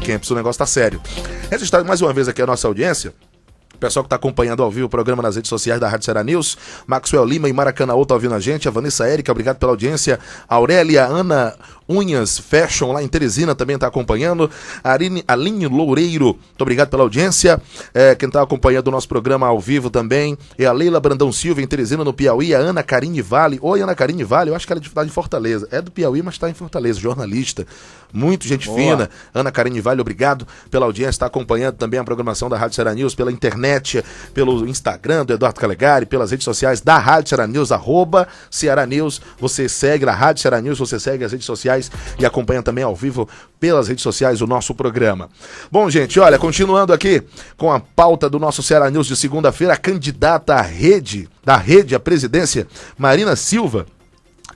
Kempis, o negócio tá sério. Registrado mais uma vez aqui a nossa audiência. O pessoal que está acompanhando ao vivo o programa nas redes sociais da Rádio Ceará News, Maxwell Lima e Maracanaú tá ouvindo a gente, a Vanessa Érica, obrigado pela audiência, a Aurélia Ana Unhas Fashion, lá em Teresina, também está acompanhando, a Aline Loureiro, muito obrigado pela audiência, quem está acompanhando o nosso programa ao vivo também, é a Leila Brandão Silva, em Teresina, no Piauí, a Ana Karine Vale. Oi, Ana Karine Vale, eu acho que ela é de Fortaleza, é do Piauí, mas está em Fortaleza, jornalista, muito gente fina. Ana Karine Vale, obrigado pela audiência, está acompanhando também a programação da Rádio Ceará News, pela internet, pelo Instagram do Eduardo Calegari, pelas redes sociais da Rádio Ceará News, @Ceará News, você segue a Rádio Ceará News, você segue as redes sociais sociais e acompanha também ao vivo pelas redes sociais o nosso programa. Bom, gente, olha, continuando aqui com a pauta do nosso Ceará News de segunda-feira, a candidata da rede à presidência, Marina Silva,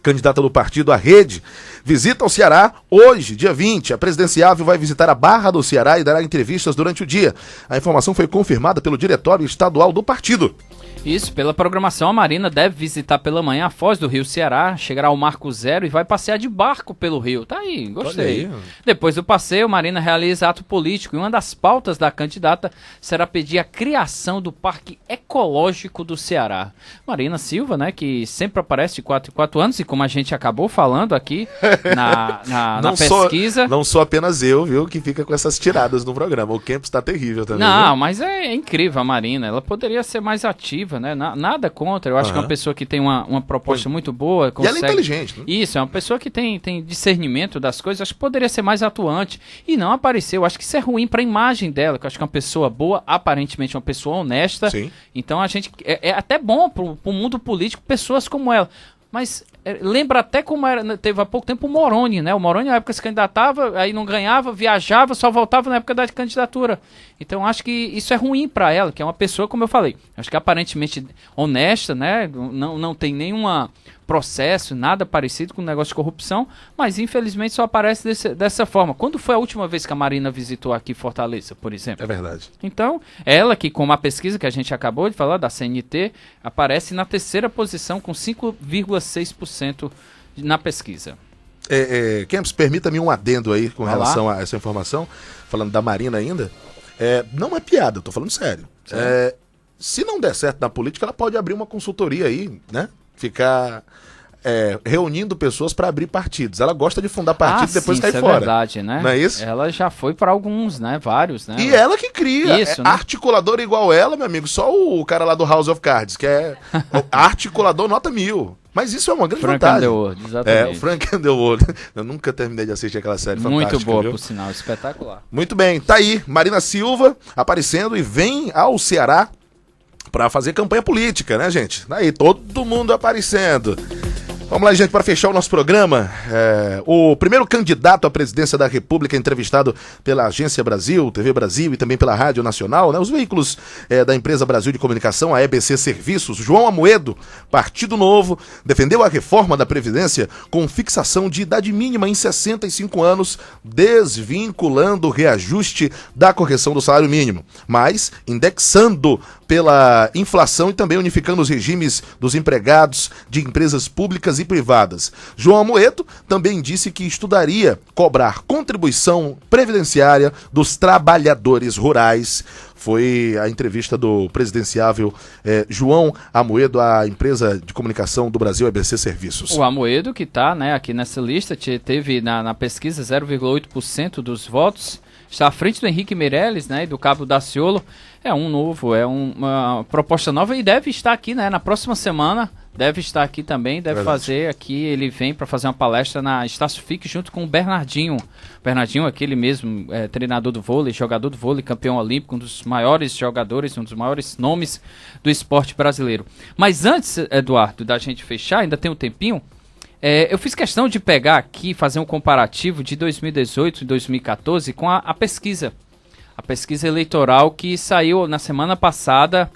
candidata do partido à Rede, visita o Ceará hoje, dia 20. A presidenciável vai visitar a Barra do Ceará e dará entrevistas durante o dia. A informação foi confirmada pelo diretório estadual do partido. Isso, pela programação, a Marina deve visitar pela manhã a Foz do Rio Ceará, chegará ao Marco Zero e vai passear de barco pelo rio. Tá aí, gostei. Aí. Depois do passeio, Marina realiza ato político e uma das pautas da candidata será pedir a criação do Parque Ecológico do Ceará. Marina Silva, né, que sempre aparece de 4 em 4 anos e como a gente acabou falando aqui na pesquisa... Não sou apenas eu, viu, que fica com essas tiradas no programa. O Campos tá terrível também. Não, viu? Mas é incrível a Marina. Ela poderia ser mais ativa. Né? Nada contra, eu acho que é uma pessoa que tem uma proposta muito boa. Consegue... E ela é inteligente. Né? Isso, é uma pessoa que tem discernimento das coisas, acho que poderia ser mais atuante e não aparecer. Eu acho que isso é ruim para a imagem dela, que eu acho que é uma pessoa boa, aparentemente uma pessoa honesta. Sim. Então a gente é até bom para o mundo político pessoas como ela. Mas lembra até como era, teve há pouco tempo o Moroni, né? O Moroni na época se candidatava, aí não ganhava, viajava, só voltava na época da candidatura. Então acho que isso é ruim para ela, que é uma pessoa, como eu falei, acho que aparentemente honesta, né? Não tem nenhuma processo, nada parecido com um negócio de corrupção, mas infelizmente só aparece dessa forma. Quando foi a última vez que a Marina visitou aqui Fortaleza, por exemplo? É verdade. Então, ela que com a pesquisa que a gente acabou de falar, da CNT, aparece na terceira posição com 5,6% na pesquisa. Campos, permita-me um adendo aí com relação a essa informação, falando da Marina ainda. Não é piada, eu tô falando sério. Se não der certo na política, ela pode abrir uma consultoria aí, né? Ficar reunindo pessoas para abrir partidos. Ela gosta de fundar partidos e depois cair fora. É verdade, né? Não é isso? Ela já foi para alguns, né? Vários, né? E ela que cria. Isso, né? Articulador igual ela, meu amigo. Só o cara lá do House of Cards, que é articulador nota 1000. Mas isso é uma grande vantagem. Underwood, exatamente. O Frank Underwood. Eu nunca terminei de assistir aquela série fantástica. Muito boa, viu? Por sinal. Espetacular. Muito bem. Tá aí. Marina Silva aparecendo e vem ao Ceará para fazer campanha política, né, gente? Daí, todo mundo aparecendo. Vamos lá, gente, para fechar o nosso programa. O primeiro candidato à presidência da República entrevistado pela Agência Brasil, TV Brasil e também pela Rádio Nacional, né, os veículos da Empresa Brasil de Comunicação, a EBC Serviços, João Amoedo, Partido Novo, defendeu a reforma da Previdência com fixação de idade mínima em 65 anos, desvinculando o reajuste da correção do salário mínimo, mas indexando pela inflação e também unificando os regimes dos empregados de empresas públicas e privadas. João Amoedo também disse que estudaria cobrar contribuição previdenciária dos trabalhadores rurais. Foi a entrevista do presidenciável João Amoedo à Empresa de Comunicação do Brasil, EBC Serviços. O Amoedo, que está, né, aqui nessa lista, teve na pesquisa 0,8% dos votos, está à frente do Henrique Meirelles, né, e do Cabo Daciolo. É uma proposta nova e deve estar aqui, né, na próxima semana. Deve estar aqui também, fazer aqui, ele vem para fazer uma palestra na Estácio Fique junto com o Bernardinho. Bernardinho, aquele mesmo treinador do vôlei, jogador do vôlei, campeão olímpico, um dos maiores jogadores, um dos maiores nomes do esporte brasileiro. Mas antes, Eduardo, da gente fechar, ainda tem um tempinho, eu fiz questão de pegar aqui, fazer um comparativo de 2018 e 2014 com a pesquisa. A pesquisa eleitoral que saiu na semana passada...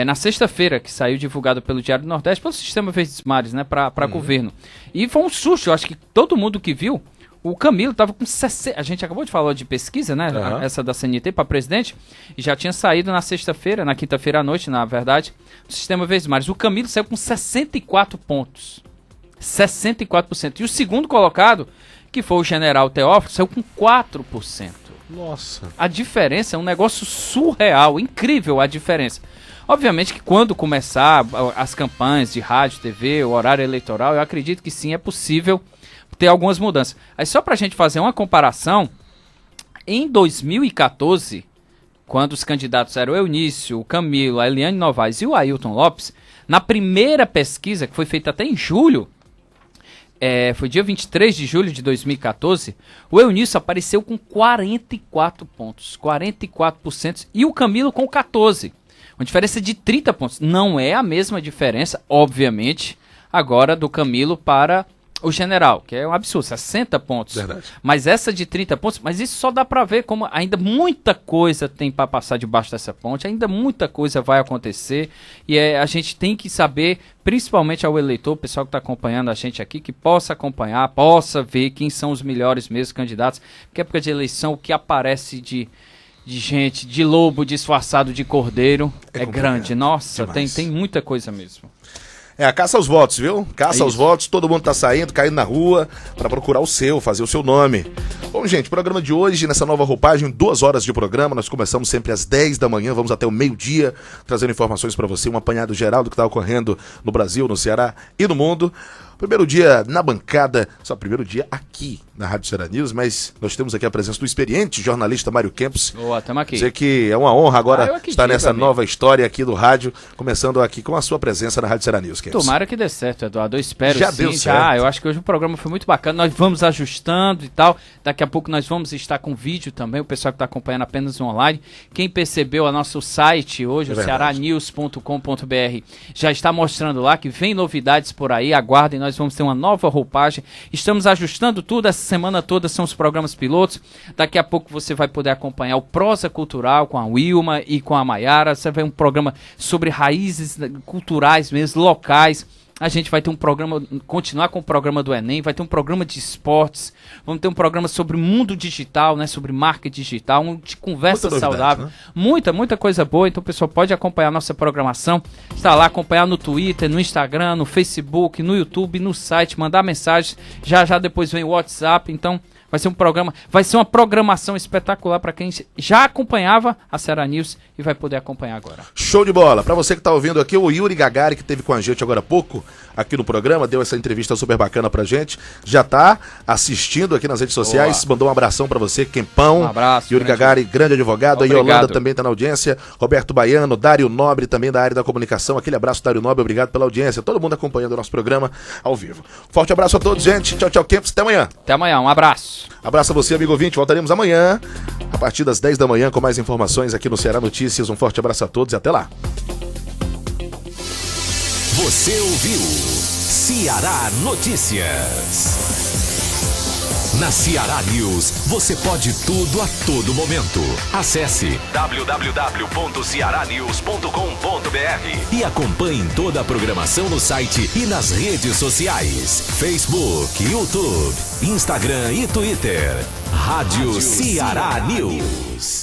na sexta-feira, que saiu divulgado pelo Diário do Nordeste, pelo Sistema Verdes Mares, né, para governo. E foi um susto, eu acho que todo mundo que viu, o Camilo estava com 60... A gente acabou de falar de pesquisa, né, essa da CNT para presidente, e já tinha saído na sexta-feira, na quinta-feira à noite, na verdade, do Sistema Verdes Mares. O Camilo saiu com 64 pontos. 64%. E o segundo colocado, que foi o General Teófilo, saiu com 4%. Nossa. A diferença é um negócio surreal, incrível a diferença. Obviamente que quando começar as campanhas de rádio, TV, o horário eleitoral, eu acredito que sim, é possível ter algumas mudanças. Aí só pra gente fazer uma comparação, em 2014, quando os candidatos eram o Eunício, o Camilo, a Eliane Novaes e o Ailton Lopes, na primeira pesquisa, que foi feita até em julho, foi dia 23 de julho de 2014, o Eunício apareceu com 44 pontos, 44%, e o Camilo com 14%. Uma diferença de 30 pontos. Não é a mesma diferença, obviamente, agora do Camilo para o General, que é um absurdo, 60 pontos. Verdade. Mas essa de 30 pontos, mas isso só dá pra ver como ainda muita coisa tem pra passar debaixo dessa ponte, ainda muita coisa vai acontecer, e a gente tem que saber, principalmente ao eleitor, o pessoal que tá acompanhando a gente aqui, que possa acompanhar, possa ver quem são os melhores mesmo candidatos, porque época de eleição, o que aparece de gente, de lobo disfarçado de cordeiro, é grande. Nossa, tem muita coisa mesmo. É a caça aos votos, viu? Caça aos votos, todo mundo tá saindo, caindo na rua pra procurar o seu, fazer o seu nome. Bom, gente, programa de hoje, nessa nova roupagem, 2 horas de programa, nós começamos sempre às 10 da manhã, vamos até o meio-dia, trazendo informações pra você, um apanhado geral do que tá ocorrendo no Brasil, no Ceará e no mundo. Primeiro dia na bancada, só primeiro dia aqui na Rádio Ceará News, mas nós temos aqui a presença do experiente jornalista Mário Kempis. Boa, estamos aqui. Dizer que é uma honra agora estar nessa nova história aqui do rádio, começando aqui com a sua presença na Rádio Ceará News, Kempis. Tomara que dê certo, Eduardo, eu espero já sim. Deu certo. Eu acho que hoje o programa foi muito bacana, nós vamos ajustando e tal, daqui a pouco nós vamos estar com vídeo também, o pessoal que está acompanhando apenas online. Quem percebeu, o nosso site hoje, o cearanews.com.br, já está mostrando lá que vem novidades por aí, aguardem, nós vamos ter uma nova roupagem, estamos ajustando tudo, essa semana toda são os programas pilotos, daqui a pouco você vai poder acompanhar o Prosa Cultural com a Wilma e com a Maiara, você vai ver um programa sobre raízes culturais mesmo, locais. A gente vai ter um programa, continuar com o programa do Enem, vai ter um programa de esportes, vamos ter um programa sobre mundo digital, né, sobre marketing digital, de conversa saudável, né? Muita coisa boa, então o pessoal pode acompanhar a nossa programação, está lá, acompanhar no Twitter, no Instagram, no Facebook, no YouTube, no site, mandar mensagens, já depois vem o WhatsApp, então vai ser um programa, vai ser uma programação espetacular para quem já acompanhava a Ceará News e vai poder acompanhar agora. Show de bola! Para você que está ouvindo aqui, o Yuri Gagari, que esteve com a gente agora há pouco, aqui no programa, deu essa entrevista super bacana pra gente, já tá assistindo aqui nas redes sociais, mandou um abração para você, Kempão. Um abraço. Yuri Gagari, grande advogado, Obrigado. a Yolanda também tá na audiência, Roberto Baiano, Dário Nobre, também da área da comunicação, aquele abraço, Dário Nobre, obrigado pela audiência, todo mundo acompanhando o nosso programa ao vivo. Forte abraço a todos, gente, tchau, Kempis, até amanhã. Até amanhã, um abraço. Abraço a você, amigo ouvinte, voltaremos amanhã, a partir das 10 da manhã, com mais informações aqui no Ceará Notícias. Um forte abraço a todos e até lá. Você ouviu Ceará Notícias. Na Ceará News, você pode tudo a todo momento. Acesse www.cearanews.com.br e acompanhe toda a programação no site e nas redes sociais. Facebook, YouTube, Instagram e Twitter. Rádio Ceará News.